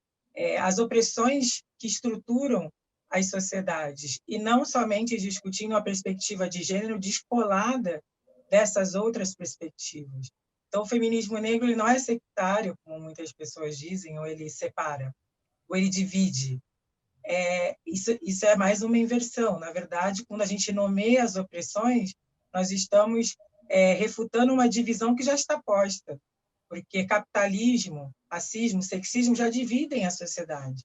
as opressões que estruturam as sociedades, e não somente discutindo a perspectiva de gênero descolada dessas outras perspectivas. Então, o feminismo negro ele não é sectário, como muitas pessoas dizem, ou ele separa, ou ele divide. Isso é mais uma inversão. Na verdade, quando a gente nomeia as opressões, nós estamos refutando uma divisão que já está posta, porque capitalismo, racismo, sexismo já dividem a sociedade.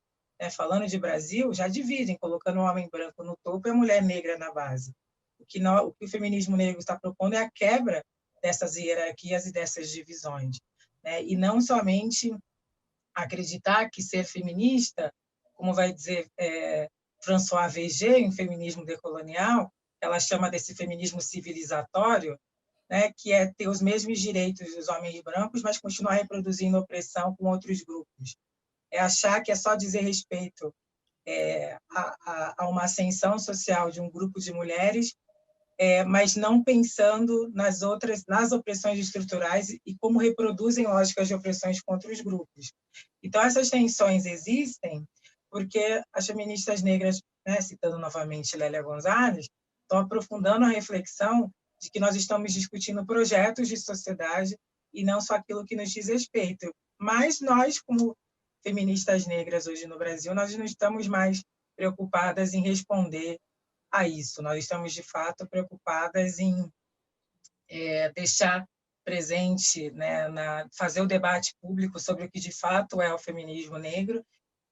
Falando de Brasil, já dividem, colocando o homem branco no topo e a mulher negra na base. O que o feminismo negro está propondo é a quebra dessas hierarquias e dessas divisões, e não somente acreditar que ser feminista, como vai dizer François Véger, em Feminismo Decolonial, ela chama desse feminismo civilizatório, que é ter os mesmos direitos dos homens brancos, mas continuar reproduzindo opressão com outros grupos. É achar que é só dizer respeito a uma ascensão social de um grupo de mulheres, mas não pensando nas opressões estruturais e como reproduzem lógicas de opressões contra os grupos. Então, essas tensões existem porque as feministas negras, citando novamente Lélia Gonzalez, estão aprofundando a reflexão de que nós estamos discutindo projetos de sociedade e não só aquilo que nos diz respeito. Mas nós, como feministas negras hoje no Brasil, nós não estamos mais preocupadas em responder a isso. Nós estamos, de fato, preocupadas em deixar presente, fazer o debate público sobre o que, de fato, é o feminismo negro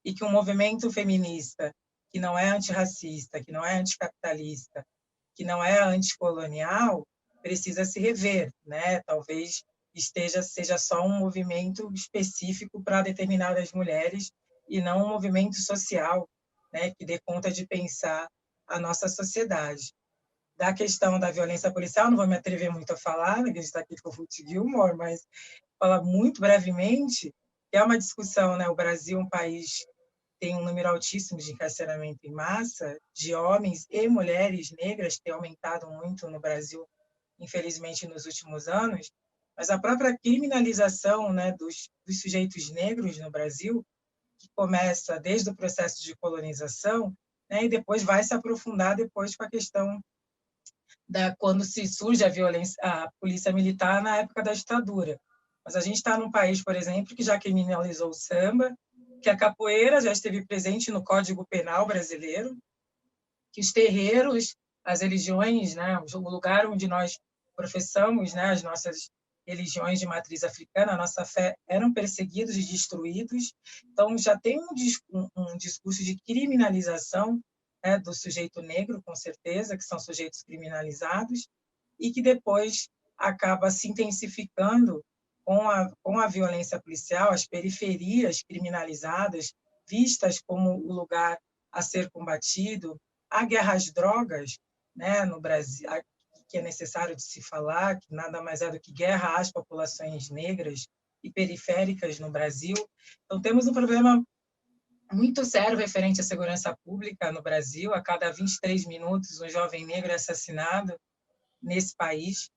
e que um movimento feminista que não é antirracista, que não é anticapitalista, que não é anticolonial, precisa se rever, Talvez seja só um movimento específico para determinadas mulheres e não um movimento social, que dê conta de pensar a nossa sociedade. Da questão da violência policial, não vou me atrever muito a falar, a gente está aqui com o Ruth Gilmore, mas falar muito brevemente, que é uma discussão, o Brasil é um país tem um número altíssimo de encarceramento em massa, de homens e mulheres negras, tem aumentado muito no Brasil, infelizmente, nos últimos anos, mas a própria criminalização dos sujeitos negros no Brasil, que começa desde o processo de colonização, e depois vai se aprofundar depois com a questão quando se surge a polícia militar na época da ditadura. Mas a gente está num país, por exemplo, que já criminalizou o samba, que a capoeira já esteve presente no Código Penal brasileiro, que os terreiros, as religiões, o lugar onde nós professamos, as nossas religiões de matriz africana, a nossa fé, eram perseguidos e destruídos. Então, já tem um discurso de criminalização do sujeito negro, com certeza, que são sujeitos criminalizados, e que depois acaba se intensificando com a violência policial, as periferias criminalizadas, vistas como o lugar a ser combatido, a guerra às drogas, no Brasil, que é necessário de se falar, que nada mais é do que guerra às populações negras e periféricas no Brasil. Então, temos um problema muito sério referente à segurança pública no Brasil. A cada 23 minutos, um jovem negro é assassinado nesse país,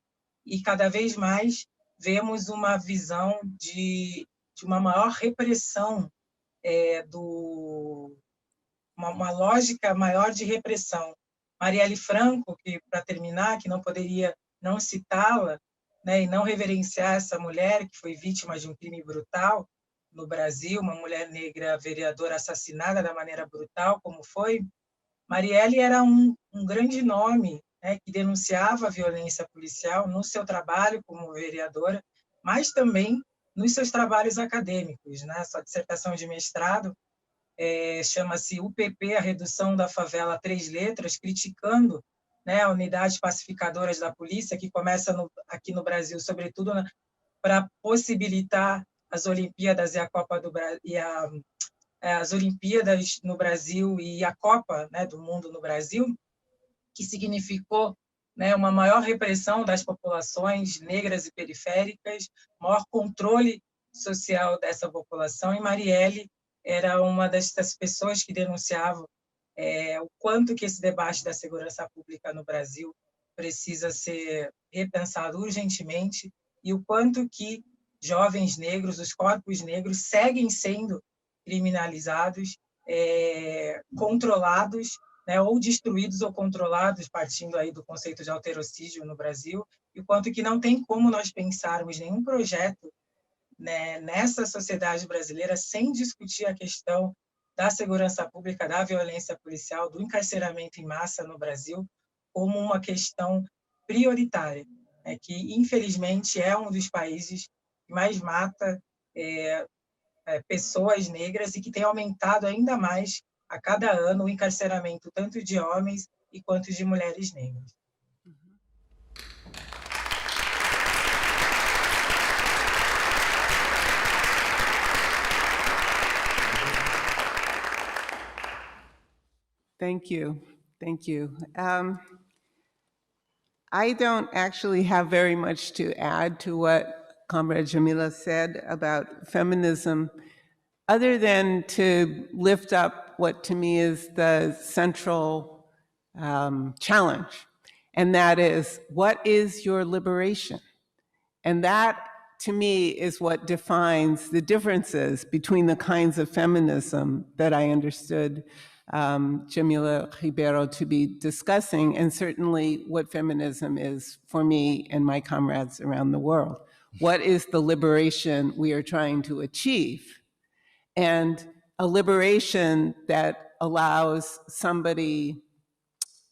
e cada vez mais vemos uma visão de uma maior repressão, uma lógica maior de repressão. Marielle Franco, que, para terminar, que não poderia não citá-la, e não reverenciar essa mulher que foi vítima de um crime brutal no Brasil, uma mulher negra vereadora assassinada da maneira brutal como foi. Marielle era um grande nome, que denunciava a violência policial no seu trabalho como vereadora, mas também nos seus trabalhos acadêmicos. Sua dissertação de mestrado chama-se UPP, a redução da favela a 3 letras, criticando a unidades pacificadoras da polícia, que começa aqui no Brasil, sobretudo para possibilitar as Olimpíadas e a Copa do Brasil, as Olimpíadas no Brasil e a Copa, né, do Mundo no Brasil, que significou, né, uma maior repressão das populações negras e periféricas, maior controle social dessa população, e Marielle era uma dessas pessoas que denunciavam o quanto que esse debate da segurança pública no Brasil precisa ser repensado urgentemente, e o quanto que jovens negros, os corpos negros, seguem sendo criminalizados, controlados, né, ou destruídos ou controlados, partindo aí do conceito de alterocídio no Brasil, e o quanto que não tem como nós pensarmos nenhum projeto, né, nessa sociedade brasileira sem discutir a questão da segurança pública, da violência policial, do encarceramento em massa no Brasil, como uma questão prioritária, né, que, infelizmente, é um dos países que mais mata pessoas negras e que tem aumentado ainda mais a cada ano o encarceramento tanto de homens e quanto de mulheres negras. Thank you. Thank you. I don't actually have very much to add to what Comrade Jamila said about feminism, other than to lift up what to me is the central challenge, and that is, what is your liberation? And that, to me, is what defines the differences between the kinds of feminism that I understood Jamila Ribeiro to be discussing, and certainly what feminism is for me and my comrades around the world. What is the liberation we are trying to achieve? And a liberation that allows somebody,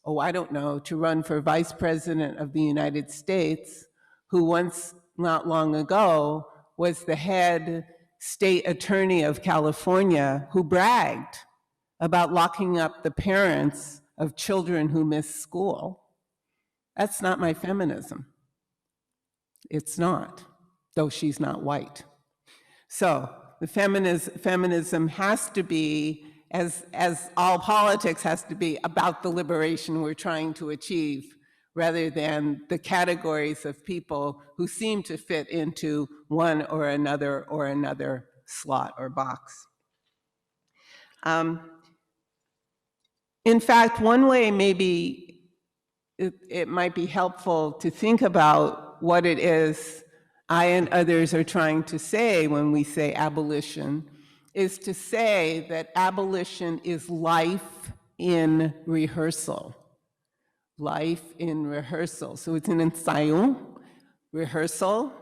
I don't know, to run for vice president of the United States, who once, not long ago, was the head state attorney of California, who bragged about locking up the parents of children who miss school. That's not my feminism. It's not, though she's not white. So the feminism has to be, as all politics has to be, about the liberation we're trying to achieve, rather than the categories of people who seem to fit into one or another slot or box. In fact, one way maybe it might be helpful to think about what it is I and others are trying to say when we say abolition, is to say that abolition is life in rehearsal. Life in rehearsal. So it's an ensayo, rehearsal,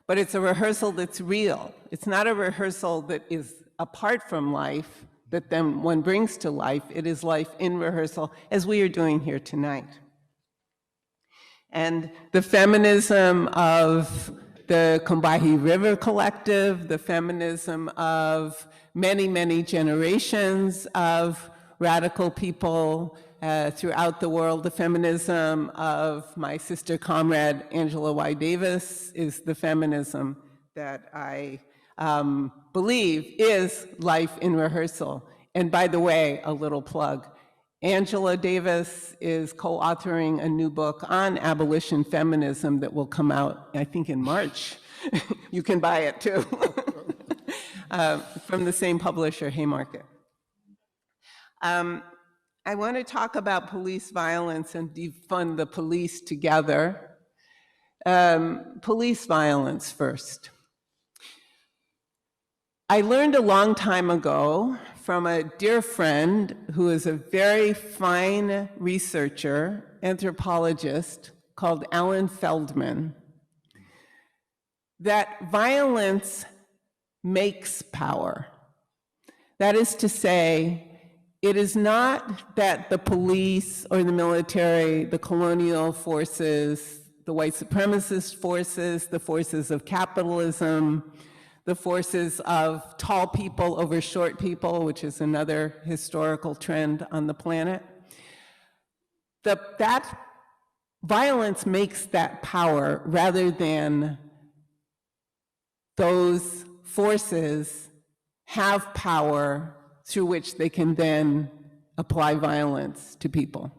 but it's a rehearsal that's real. It's not a rehearsal that is apart from life, that then one brings to life. It is life in rehearsal, as we are doing here tonight. And the feminism of the Combahee River Collective, the feminism of many, many generations of radical people throughout the world, the feminism of my sister comrade Angela Y. Davis is the feminism that I believe is life in rehearsal. And by the way, a little plug. Angela Davis is co-authoring a new book on abolition feminism that will come out, I think, in March. You can buy it too, from the same publisher, Haymarket. I want to talk about police violence and defund the police together. Police violence first. I learned a long time ago from a dear friend who is a very fine researcher, anthropologist, called Alan Feldman, that violence makes power. That is to say, it is not that the police or the military, the colonial forces, the white supremacist forces, the forces of capitalism, the forces of tall people over short people, which is another historical trend on the planet. That violence makes that power rather than those forces have power through which they can then apply violence to people.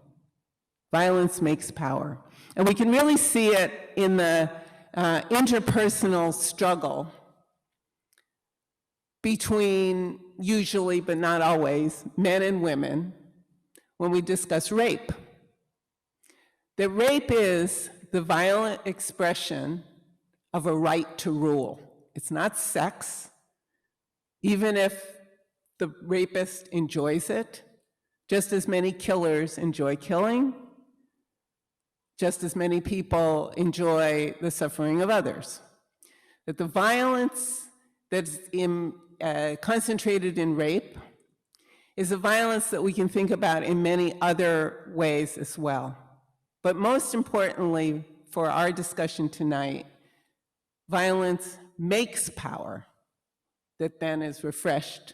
Violence makes power. And we can really see it in the interpersonal struggle between, usually but not always, men and women when we discuss rape. That rape is the violent expression of a right to rule. It's not sex, even if the rapist enjoys it. Just as many killers enjoy killing, just as many people enjoy the suffering of others. That the violence that's concentrated in rape is a violence that we can think about in many other ways as well. But most importantly, for our discussion tonight, violence makes power that then is refreshed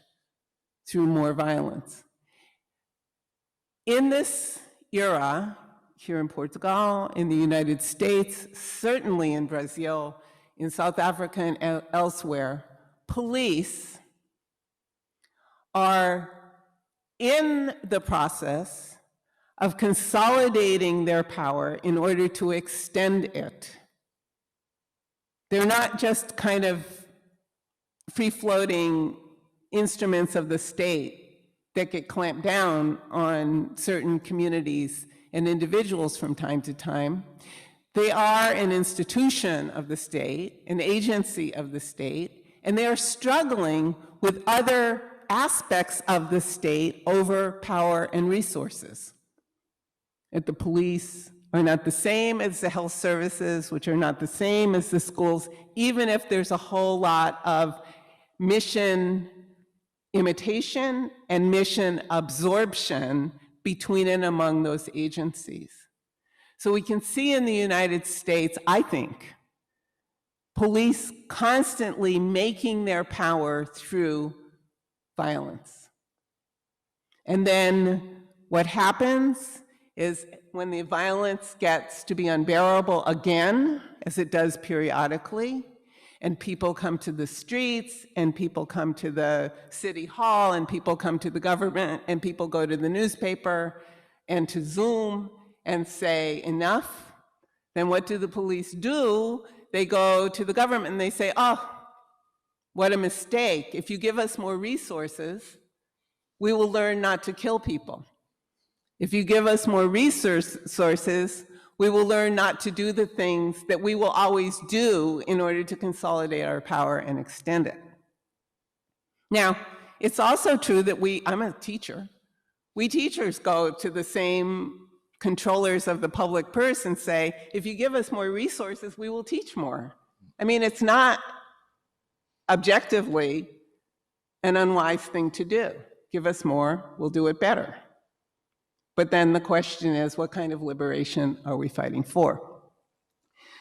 through more violence. In this era, here in Portugal, in the United States, certainly in Brazil, in South Africa and elsewhere, police are in the process of consolidating their power in order to extend it. They're not just kind of free-floating instruments of the state that get clamped down on certain communities and individuals from time to time. They are an institution of the state, an agency of the state, and they are struggling with other aspects of the state over power and resources. That the police are not the same as the health services, which are not the same as the schools, even if there's a whole lot of mission imitation and mission absorption between and among those agencies. So we can see in the United States, I think, police constantly making their power through violence. And then what happens is when the violence gets to be unbearable again, as it does periodically, and people come to the streets, and people come to the city hall, and people come to the government, and people go to the newspaper and to Zoom and say enough, then what do the police do? They go to the government and they say, oh, what a mistake. If you give us more resources, we will learn not to kill people. If you give us more resources, we will learn not to do the things that we will always do in order to consolidate our power and extend it. Now, it's also true that I'm a teacher. We teachers go to the same controllers of the public purse and say, if you give us more resources, we will teach more. I mean, it's not objectively an unwise thing to do. Give us more, we'll do it better. But then the question is, what kind of liberation are we fighting for?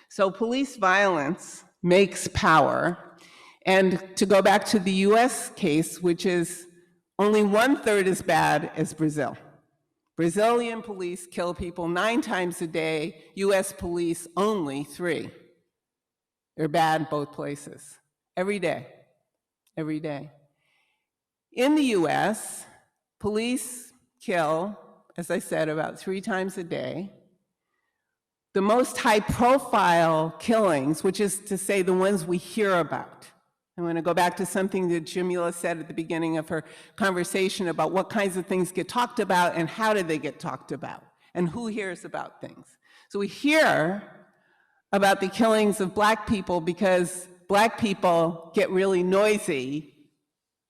So police violence makes power. And to go back to the US case, which is only 1/3 as bad as Brazil. Brazilian police kill people 9 times a day, US police only 3. They're bad both places, every day, every day. In the US, police kill, as I said, about 3 times a day. The most high-profile killings, which is to say the ones we hear about. I want to go back to something that Jamila said at the beginning of her conversation about what kinds of things get talked about and how do they get talked about, and who hears about things. So we hear about the killings of Black people because Black people get really noisy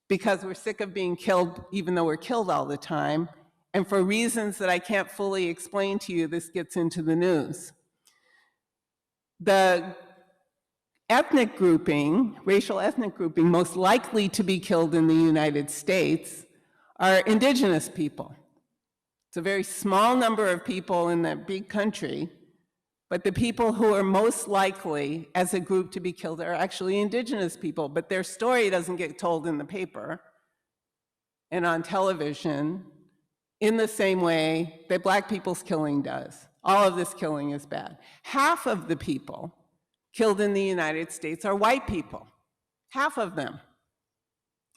because we're sick of being killed even though we're killed all the time. And for reasons that I can't fully explain to you, this gets into the news. The ethnic grouping, racial ethnic grouping, most likely to be killed in the United States are indigenous people. It's a very small number of people in that big country, but the people who are most likely as a group to be killed are actually indigenous people, but their story doesn't get told in the paper and on television in the same way that Black people's killing does. All of this killing is bad. Half of the people killed in the United States are white people. half of them,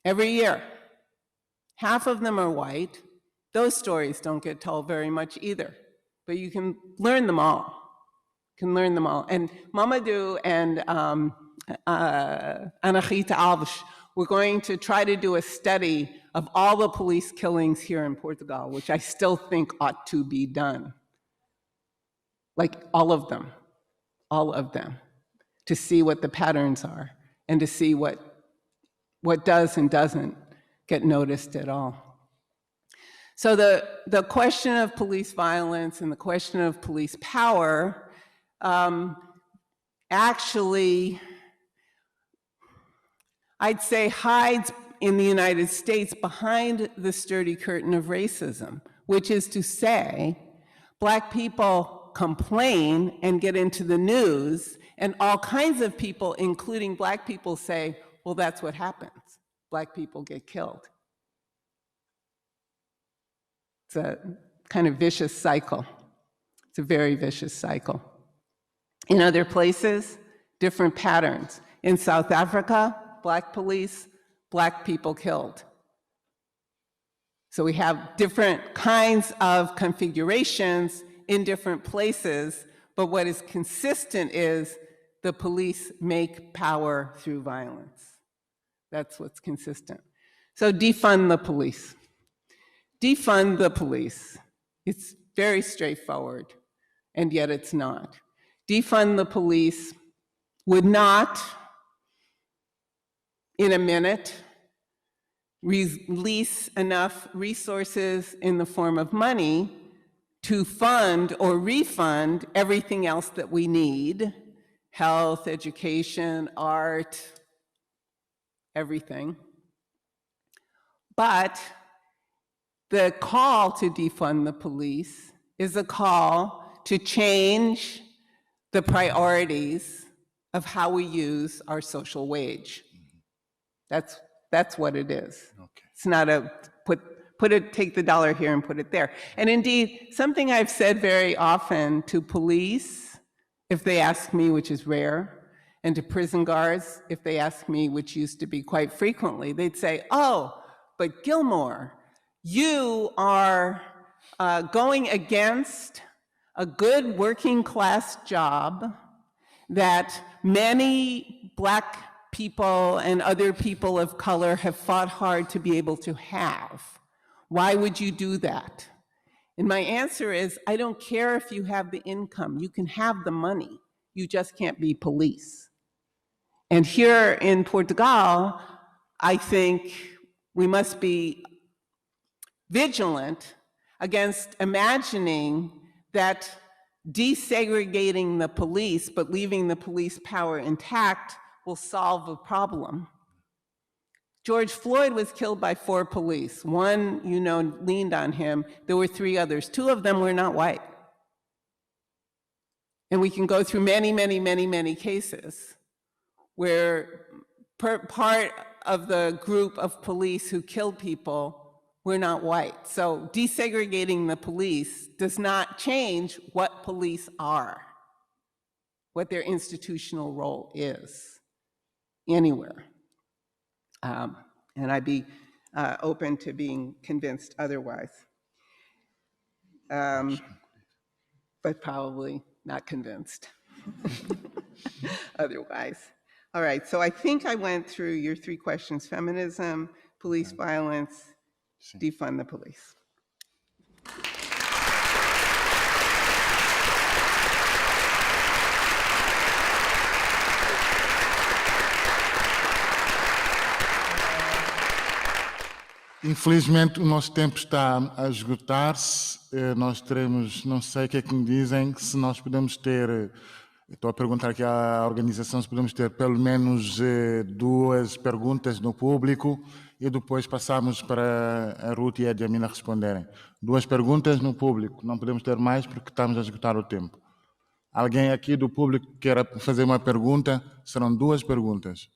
every year. Half of them are white. Those stories don't get told very much either, but you can learn them all. And Mamadou and Anahita Alves, we're going to try to do a study of all the police killings here in Portugal, which I still think ought to be done. Like all of them, to see what the patterns are and to see what does and doesn't get noticed at all. So the question of police violence and the question of police power actually, I'd say, hides in the United States behind the sturdy curtain of racism, which is to say, Black people complain and get into the news, and all kinds of people, including Black people, say, well, that's what happens. Black people get killed. It's a kind of vicious cycle. It's a very vicious cycle. In other places, different patterns. In South Africa, Black police, Black people killed. So we have different kinds of configurations in different places, but what is consistent is the police make power through violence. That's what's consistent. So defund the police. Defund the police. It's very straightforward, and yet it's not. Defund the police would not, in a minute, release enough resources in the form of money to fund or refund everything else that we need: health, education, art, everything. But the call to defund the police is a call to change the priorities of how we use our social wage. That's what it is. Okay. It's not a take the dollar here and put it there. And indeed, something I've said very often to police, if they ask me, which is rare, and to prison guards, if they ask me, which used to be quite frequently, they'd say, oh, but Gilmore, you are going against a good working class job that many Black people and other people of color have fought hard to be able to have. Why would you do that? And my answer is, I don't care if you have the income. You can have the money. You just can't be police. And here in Portugal, I think we must be vigilant against imagining that desegregating the police but leaving the police power intact will solve a problem. George Floyd was killed by 4 police. One, leaned on him. There were 3 others. 2 of them were not white. And we can go through many, many, many, many cases where part of the group of police who killed people were not white. So desegregating the police does not change what police are, what their institutional role is anywhere. And I'd be open to being convinced otherwise, but probably not convinced otherwise. All right, so I think I went through your 3 questions: feminism, police violence, defund the police. Infelizmente, o nosso tempo está a esgotar-se. Nós teremos, não sei o que é que me dizem, se nós podemos ter, estou a perguntar aqui à organização, se podemos ter pelo menos 2 perguntas no público e depois passamos para a Ruth e a Djamila responderem. 2 perguntas no público, não podemos ter mais porque estamos a esgotar o tempo. Alguém aqui do público que queira fazer uma pergunta? Serão 2 perguntas.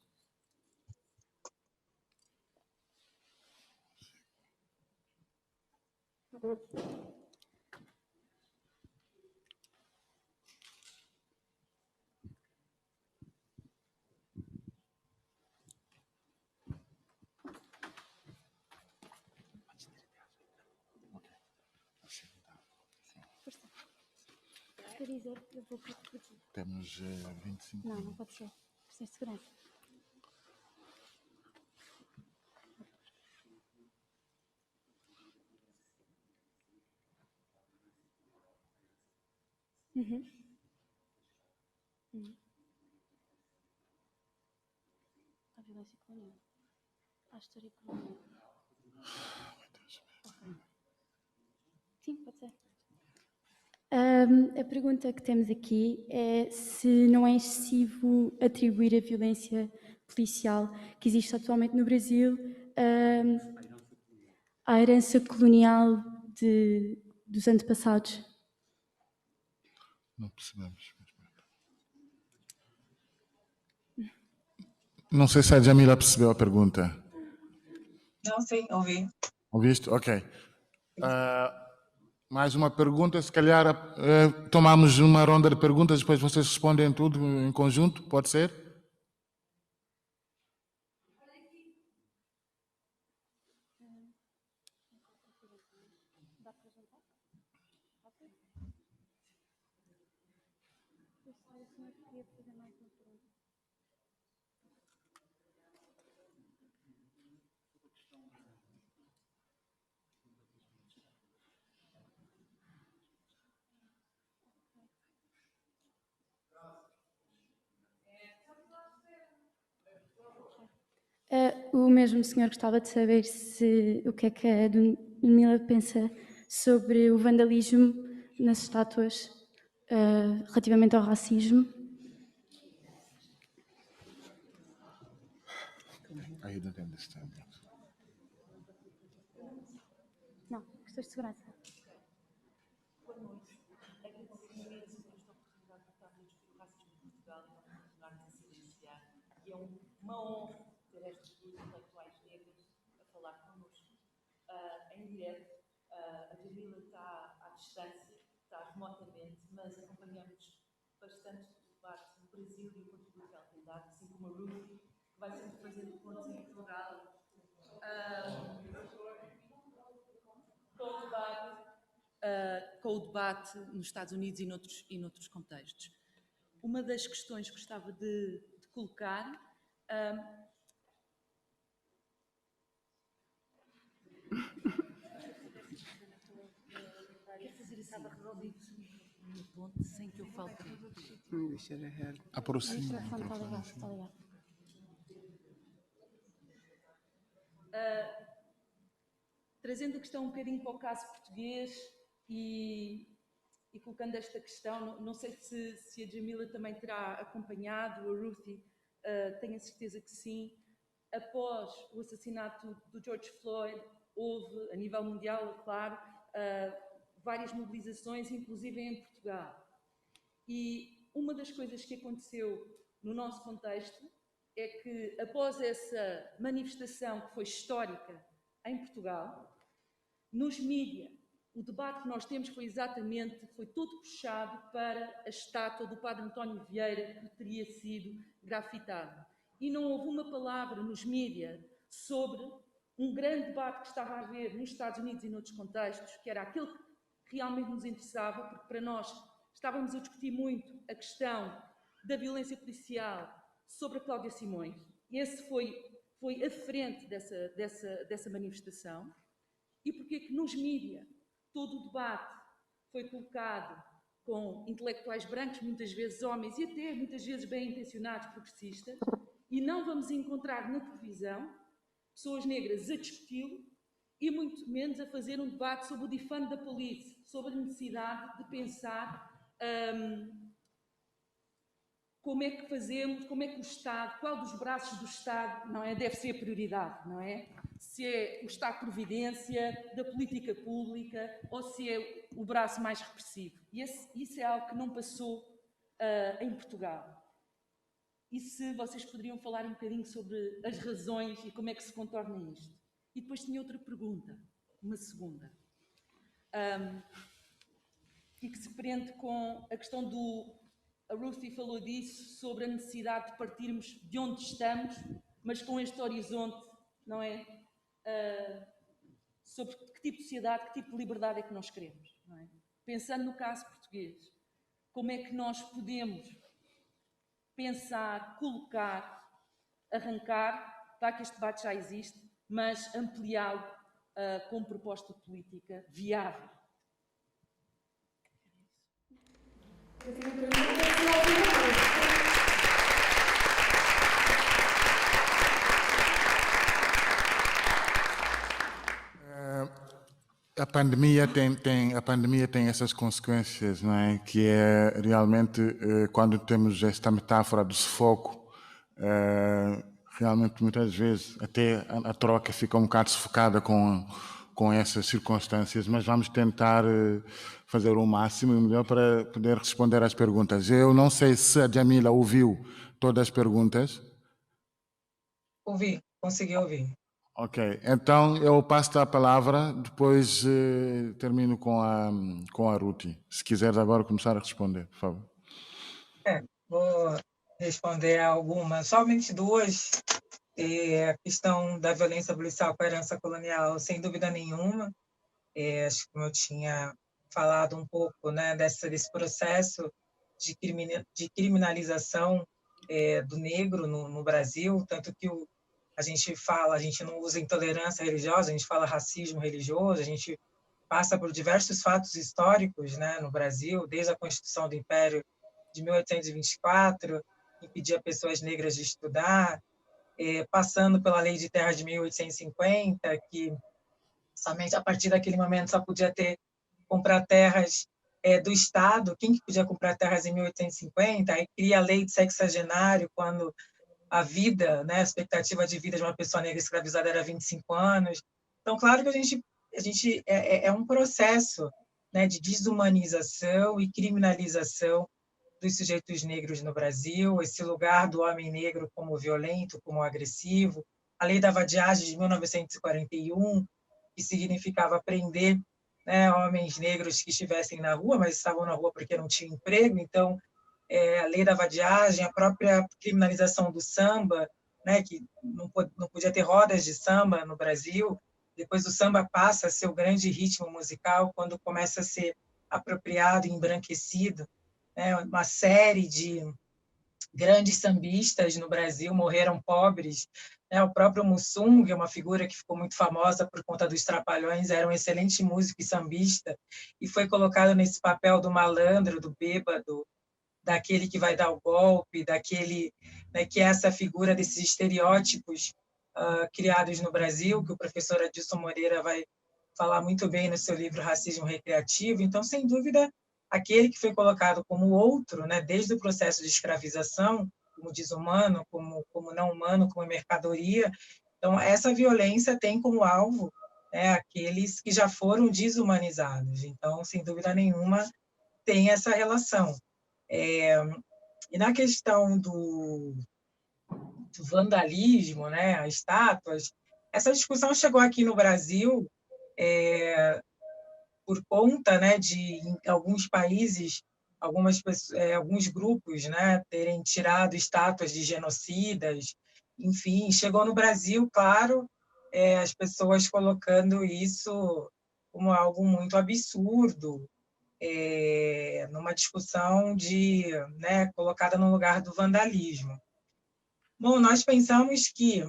quer dizer, eu vou repetir. Temos 25 Não, não minutos. pode ser. Sem segurança. Uhum. A violência colonial. A história colonial. Okay. Sim, pode ser. A pergunta que temos aqui é se não é excessivo atribuir a violência policial que existe atualmente no Brasil à herança colonial dos antepassados. Não percebemos. Não sei se a Jamila percebeu a pergunta. Não, sim, ouvi. Ouviste? Ok. Mais uma pergunta, se calhar tomamos uma ronda de perguntas, depois vocês respondem tudo em conjunto, pode ser? O mesmo senhor gostava de saber o que é que a Ludmila pensa sobre o vandalismo nas estátuas relativamente ao racismo. I don't understand. Não, questões de segurança. E é uma honra ter estas duas intelectuais negras a falar connosco. Em direto, a Jamila está à distância, está remotamente, mas acompanhamos bastante o debate no Brasil e o contributo que ela tem dado, assim como a Ruth, que vai sempre fazendo pontos em Portugal. Com o debate nos Estados Unidos e noutros contextos. Uma das questões que gostava de colocar quer fazer assim, estava resolvido no ponto sem que eu fale para ele. Aproxima. Está ligado. Trazendo a questão um bocadinho para o caso português e colocando esta questão, não sei se a Jamila também terá acompanhado, a Ruthie, tenho a certeza que sim. Após o assassinato do George Floyd, houve, a nível mundial, é claro, várias mobilizações, inclusive em Portugal. E uma das coisas que aconteceu no nosso contexto é que, após essa manifestação que foi histórica em Portugal, nos mídias, o debate que nós temos foi todo puxado para a estátua do Padre António Vieira que teria sido grafitada. E não houve uma palavra nos mídias sobre um grande debate que estava a haver nos Estados Unidos e noutros contextos, que era aquele que realmente nos interessava, porque para nós estávamos a discutir muito a questão da violência policial sobre a Cláudia Simões. E esse foi a frente dessa manifestação. E porque é que nos mídias todo o debate foi colocado com intelectuais brancos, muitas vezes homens e até muitas vezes bem intencionados, progressistas, e não vamos encontrar na televisão pessoas negras a discuti-lo e muito menos a fazer um debate sobre o defund da polícia, sobre a necessidade de pensar como é que fazemos, como é que o Estado, qual dos braços do Estado, não é, deve ser a prioridade, não é? Se é o Estado-providência, da política pública, ou se é o braço mais repressivo. E isso é algo que não passou em Portugal. E se vocês poderiam falar um bocadinho sobre as razões e como é que se contorna isto? E depois tinha outra pergunta, uma segunda, e que se prende com a questão a Ruthie falou disso, sobre a necessidade de partirmos de onde estamos, mas com este horizonte, não é? Sobre que tipo de sociedade, que tipo de liberdade é que nós queremos, não é? Pensando no caso português, como é que nós podemos pensar, colocar, arrancar, tá, que este debate já existe, mas ampliá-lo com proposta política viável. A pandemia tem essas consequências, não é? Que é realmente quando temos esta metáfora do sufoco, realmente muitas vezes até a troca fica um bocado sufocada com essas circunstâncias, mas vamos tentar fazer o máximo e o melhor para poder responder às perguntas. Eu não sei se a Jamila ouviu todas as perguntas. Ouvi, consegui ouvir. Ok, então eu passo a palavra, depois termino com a Ruti. Se quiseres agora começar a responder, por favor. Vou responder a algumas, somente duas. A questão da violência policial com a herança colonial, sem dúvida nenhuma. Acho que como eu tinha falado um pouco, né, desse processo de criminalização do negro no Brasil, tanto que a gente não usa intolerância religiosa, a gente fala racismo religioso, a gente passa por diversos fatos históricos, né, no Brasil, desde a Constituição do Império de 1824, que impedia pessoas negras de estudar, passando pela Lei de Terras de 1850, que somente a partir daquele momento só podia comprar terras do Estado. Quem que podia comprar terras em 1850? Aí cria a Lei de Sexagenário, quando a vida, né, a expectativa de vida de uma pessoa negra escravizada era 25 anos. Então, claro que a gente é um processo, né, de desumanização e criminalização dos sujeitos negros no Brasil, esse lugar do homem negro como violento, como agressivo, a Lei da Vadiagem de 1941, que significava prender, né, homens negros que estivessem na rua, mas estavam na rua porque não tinham emprego. Então, a Lei da Vadiagem, a própria criminalização do samba, né, que não podia ter rodas de samba no Brasil. Depois o samba passa a ser o grande ritmo musical quando começa a ser apropriado e embranquecido. Uma série de grandes sambistas no Brasil morreram pobres. O próprio Mussum, que é uma figura que ficou muito famosa por conta dos Trapalhões, era um excelente músico e sambista, e foi colocado nesse papel do malandro, do bêbado, daquele que vai dar o golpe, daquele, né, que é essa figura desses estereótipos criados no Brasil, que o professor Adilson Moreira vai falar muito bem no seu livro Racismo Recreativo. Então, sem dúvida, aquele que foi colocado como outro, né, desde o processo de escravização, como desumano, como não humano, como mercadoria. Então, essa violência tem como alvo, né, aqueles que já foram desumanizados. Então, sem dúvida nenhuma, tem essa relação. E na questão do vandalismo, né, as estátuas, essa discussão chegou aqui no Brasil por conta, né, de em alguns países, alguns grupos, né, terem tirado estátuas de genocidas. Enfim, chegou no Brasil, claro, as pessoas colocando isso como algo muito absurdo, numa discussão né, colocada no lugar do vandalismo. Bom, nós pensamos que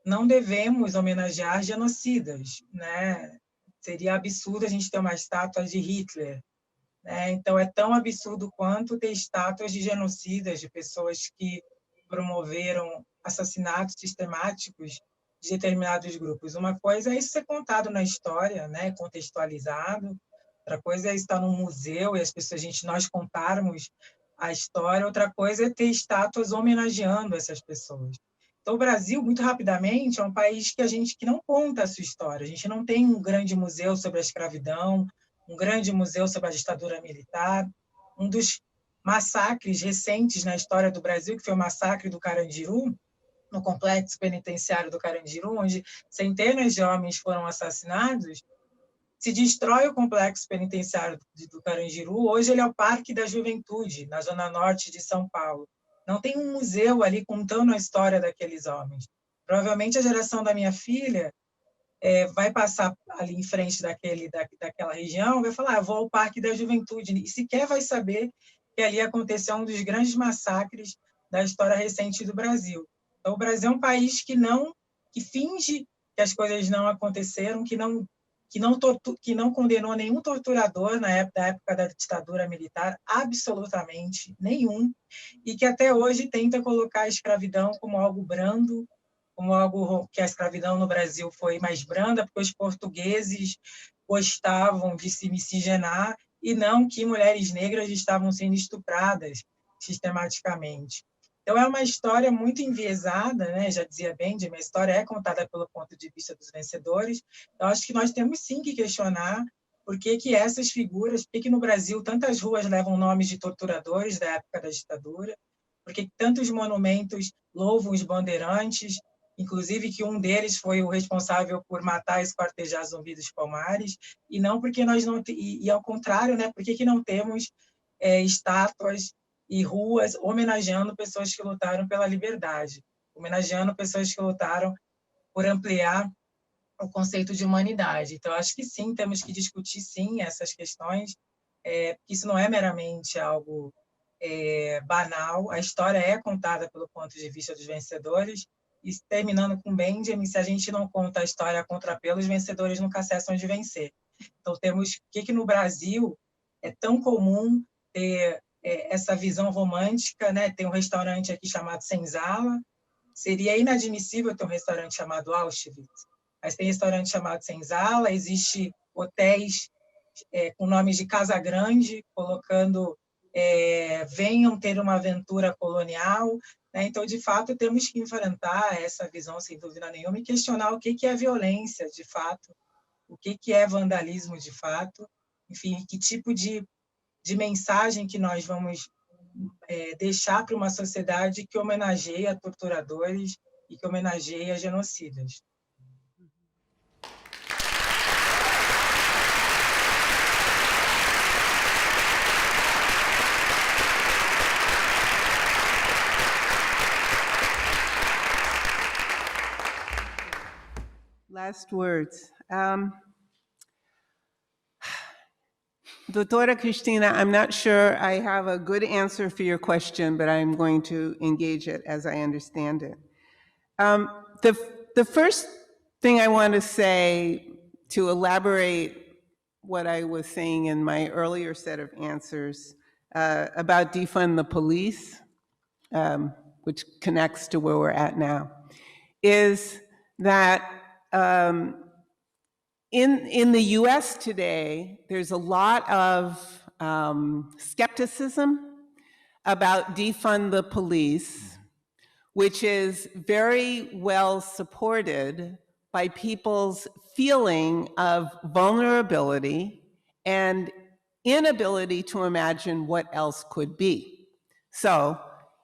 não devemos homenagear genocidas, né? Seria absurdo a gente ter uma estátua de Hitler, né? Então, é tão absurdo quanto ter estátuas de genocidas, de pessoas que promoveram assassinatos sistemáticos de determinados grupos. Uma coisa é isso ser contado na história, né, contextualizado. Outra coisa é estar num museu e nós contarmos a história. Outra coisa é ter estátuas homenageando essas pessoas. Então, o Brasil, muito rapidamente, é um país que não conta a sua história. A gente não tem um grande museu sobre a escravidão, um grande museu sobre a ditadura militar. Um dos massacres recentes na história do Brasil, que foi o massacre do Carandiru, no complexo penitenciário do Carandiru, onde centenas de homens foram assassinados, se destrói o complexo penitenciário do Carandiru. Hoje ele é o Parque da Juventude, na zona norte de São Paulo. Não tem um museu ali contando a história daqueles homens. Provavelmente a geração da minha filha vai passar ali em frente daquela região, vai falar, vou ao Parque da Juventude, e sequer vai saber que ali aconteceu um dos grandes massacres da história recente do Brasil. Então, o Brasil é um país que finge que as coisas não aconteceram, que não condenou nenhum torturador da época da ditadura militar, absolutamente nenhum, e que até hoje tenta colocar a escravidão como algo brando, como algo que a escravidão no Brasil foi mais branda, porque os portugueses gostavam de se miscigenar e não que mulheres negras estavam sendo estupradas sistematicamente. Então, é uma história muito enviesada, né? Já dizia Benjamin, a história é contada pelo ponto de vista dos vencedores. Eu acho que nós temos, sim, que questionar por que essas figuras, por que no Brasil tantas ruas levam nomes de torturadores da época da ditadura, por que tantos monumentos louvam os bandeirantes, inclusive que um deles foi o responsável por matar e esquartejar Zumbi dos Palmares, e não porque nós não... E ao contrário, né? Por que não temos estátuas e ruas homenageando pessoas que lutaram pela liberdade, homenageando pessoas que lutaram por ampliar o conceito de humanidade. Então, acho que sim, temos que discutir, sim, essas questões, isso não é meramente algo banal, a história é contada pelo ponto de vista dos vencedores, e terminando com Benjamin, se a gente não conta a história a contrapelo, os vencedores nunca cessam de vencer. Então, temos que no Brasil é tão comum ter essa visão romântica, né? Tem um restaurante aqui chamado Senzala, seria inadmissível ter um restaurante chamado Auschwitz, mas tem restaurante chamado Senzala, existe hotéis com nomes de Casa Grande, colocando venham ter uma aventura colonial, né? Então, de fato, temos que enfrentar essa visão, sem dúvida nenhuma, e questionar o que é violência, de fato, o que é vandalismo, de fato, enfim, que tipo de mensagem que nós vamos deixar para uma sociedade que homenageia torturadores e que homenageia genocidas. Last words. Doutora Cristina, I'm not sure I have a good answer for your question, but I'm going to engage it as I understand it. The first thing I want to say to elaborate what I was saying in my earlier set of answers about defund the police, which connects to where we're at now, is that in the US today, there's a lot of skepticism about defund the police, which is very well supported by people's feeling of vulnerability and inability to imagine what else could be. So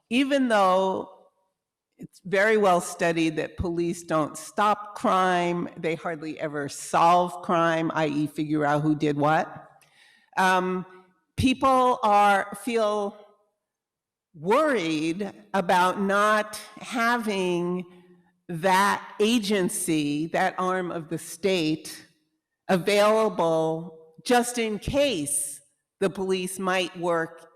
even though it's very well studied that police don't stop crime, they hardly ever solve crime, i.e. figure out who did what, people feel worried about not having that agency, that arm of the state, available just in case the police might work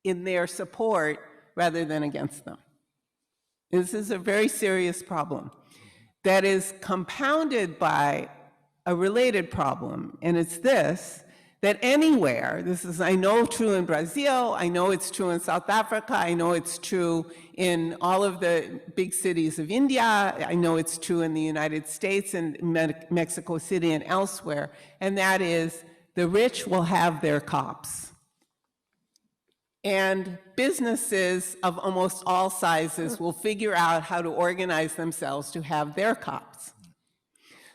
in their support rather than against them. This is a very serious problem that is compounded by a related problem, and it's this, that anywhere, this is, I know, true in Brazil, I know it's true in South Africa, I know it's true in all of the big cities of India, I know it's true in the United States and Mexico City and elsewhere, and that is the rich will have their cops. And businesses of almost all sizes will figure out how to organize themselves to have their cops.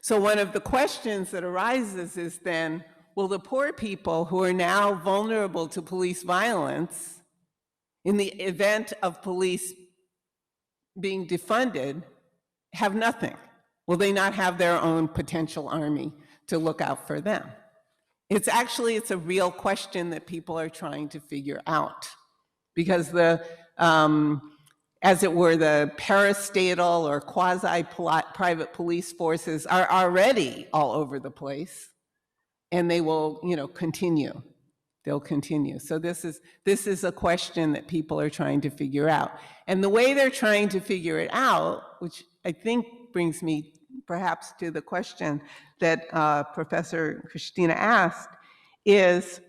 So one of the questions that arises is then, will the poor people who are now vulnerable to police violence, in the event of police being defunded, have nothing? Will they not have their own potential army to look out for them? It's a real question that people are trying to figure out, because as it were, the parastatal or quasi-private police forces are already all over the place, and they will, continue. They'll continue. So this is a question that people are trying to figure out. And the way they're trying to figure it out, which I think brings me perhaps to the question that Professor Christina asked, is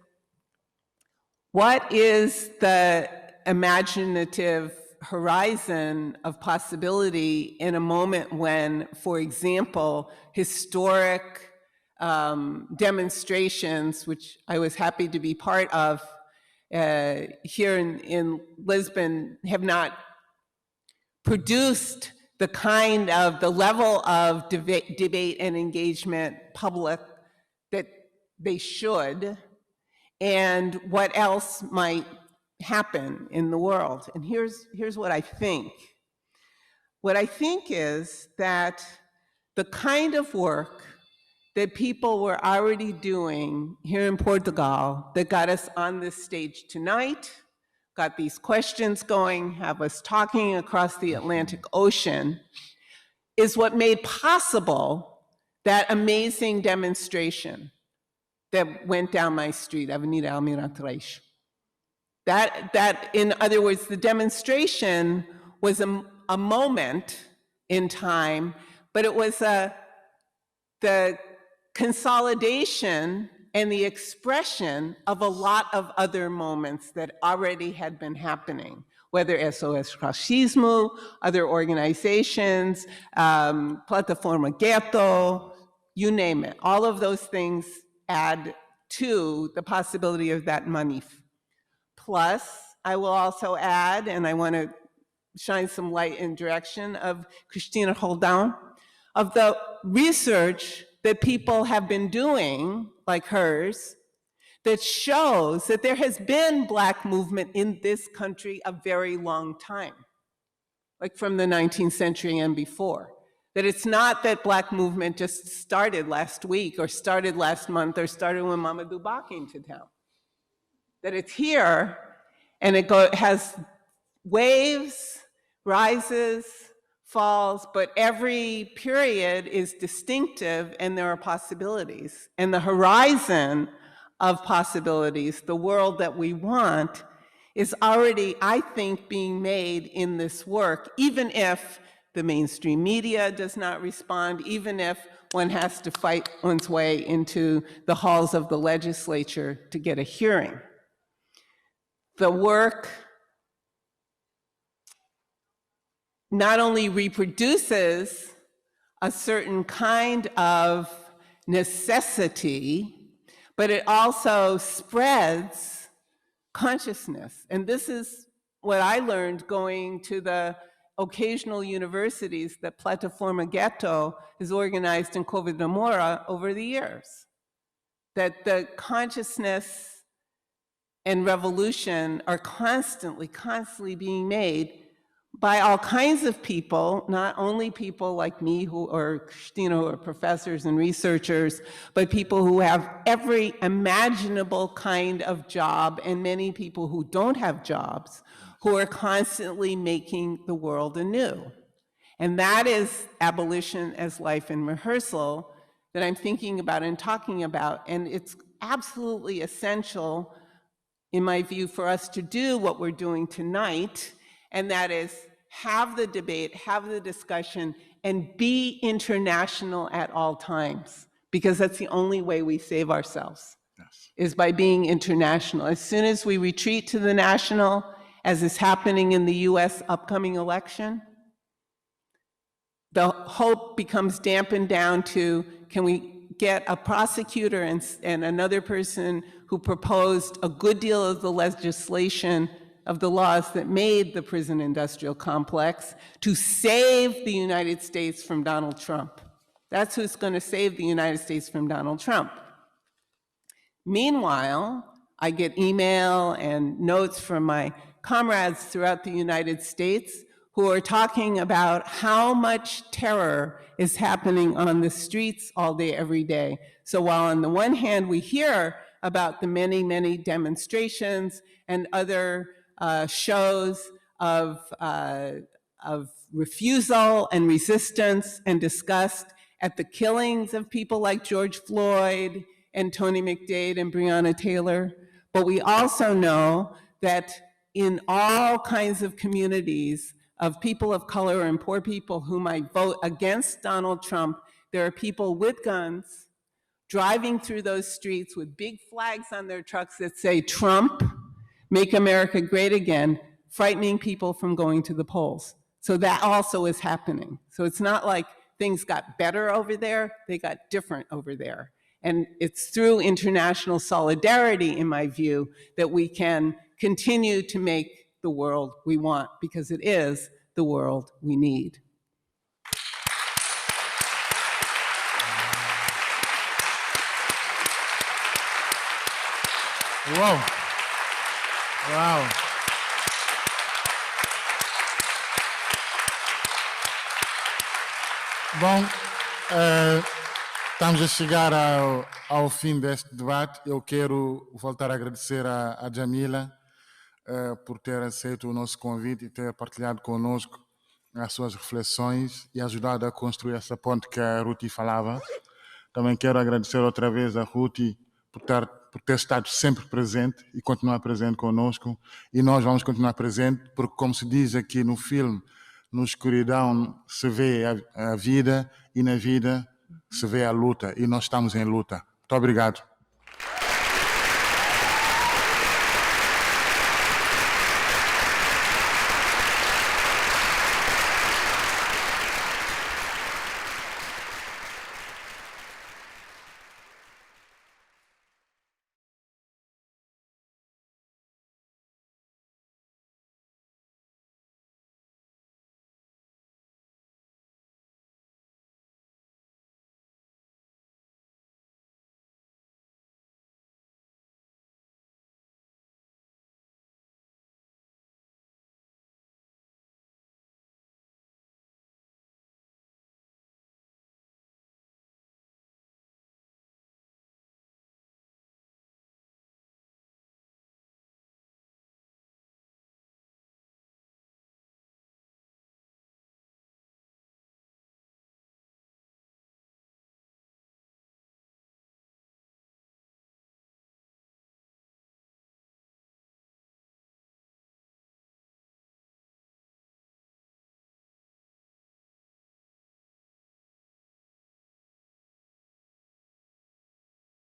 what is the imaginative horizon of possibility in a moment when, for example, historic demonstrations, which I was happy to be part of here in Lisbon, have not produced the level of debate and engagement public that they should, and what else might happen in the world. And here's what I think. What I think is that the kind of work that people were already doing here in Portugal that got us on this stage tonight, got these questions going, have us talking across the Atlantic Ocean, is what made possible that amazing demonstration that went down my street, Avenida Almirante. That, in other words, the demonstration was a moment in time, but it was the consolidation and the expression of a lot of other moments that already had been happening, whether SOS Racismo, other organizations, Plataforma Ghetto, you name it. All of those things add to the possibility of that manif. Plus, I will also add, and I want to shine some light in direction of Cristina Roldão, of the research that people have been doing, like hers, that shows that there has been Black movement in this country a very long time, like from the 19th century and before. That it's not that Black movement just started last week or started last month or started when Mamadou Ba came to town. That it's here and it has waves, rises, falls, but every period is distinctive and there are possibilities. And the horizon of possibilities, the world that we want, is already, I think, being made in this work, even if the mainstream media does not respond, even if one has to fight one's way into the halls of the legislature to get a hearing. The work not only reproduces a certain kind of necessity, but it also spreads consciousness. And this is what I learned going to the occasional universities that Plataforma Ghetto has organized in Cova da Moura over the years. That the consciousness and revolution are constantly being made by all kinds of people, not only people like me or Christina who are professors and researchers, but people who have every imaginable kind of job, and many people who don't have jobs, who are constantly making the world anew. And that is abolition as life in rehearsal that I'm thinking about and talking about. And it's absolutely essential, in my view, for us to do what we're doing tonight, and that is have the debate, have the discussion, and be international at all times, because that's the only way we save ourselves, is by being international. As soon as we retreat to the national, as is happening in the US upcoming election, the hope becomes dampened down to, can we get a prosecutor and another person who proposed a good deal of the legislation of the laws that made the prison industrial complex to save the United States from Donald Trump. That's who's going to save the United States from Donald Trump. Meanwhile, I get email and notes from my comrades throughout the United States who are talking about how much terror is happening on the streets all day, every day. So while on the one hand we hear about the many, many demonstrations and other shows of refusal and resistance and disgust at the killings of people like George Floyd and Tony McDade and Breonna Taylor. But we also know that in all kinds of communities of people of color and poor people who might vote against Donald Trump, there are people with guns driving through those streets with big flags on their trucks that say, Trump, make America great again, frightening people from going to the polls. So that also is happening. So it's not like things got better over there, they got different over there. And it's through international solidarity, in my view, that we can continue to make the world we want, because it is the world we need. Uau! Uau! Bom, estamos a chegar ao fim deste debate. Eu quero voltar a agradecer a Jamila por ter aceito o nosso convite e ter partilhado connosco as suas reflexões e ajudado a construir essa ponte que a Ruti falava. Também quero agradecer outra vez a Ruti por ter estado sempre presente e continuar presente conosco. E nós vamos continuar presente porque, como se diz aqui no filme, na escuridão se vê a vida e na vida se vê a luta. E nós estamos em luta. Muito obrigado.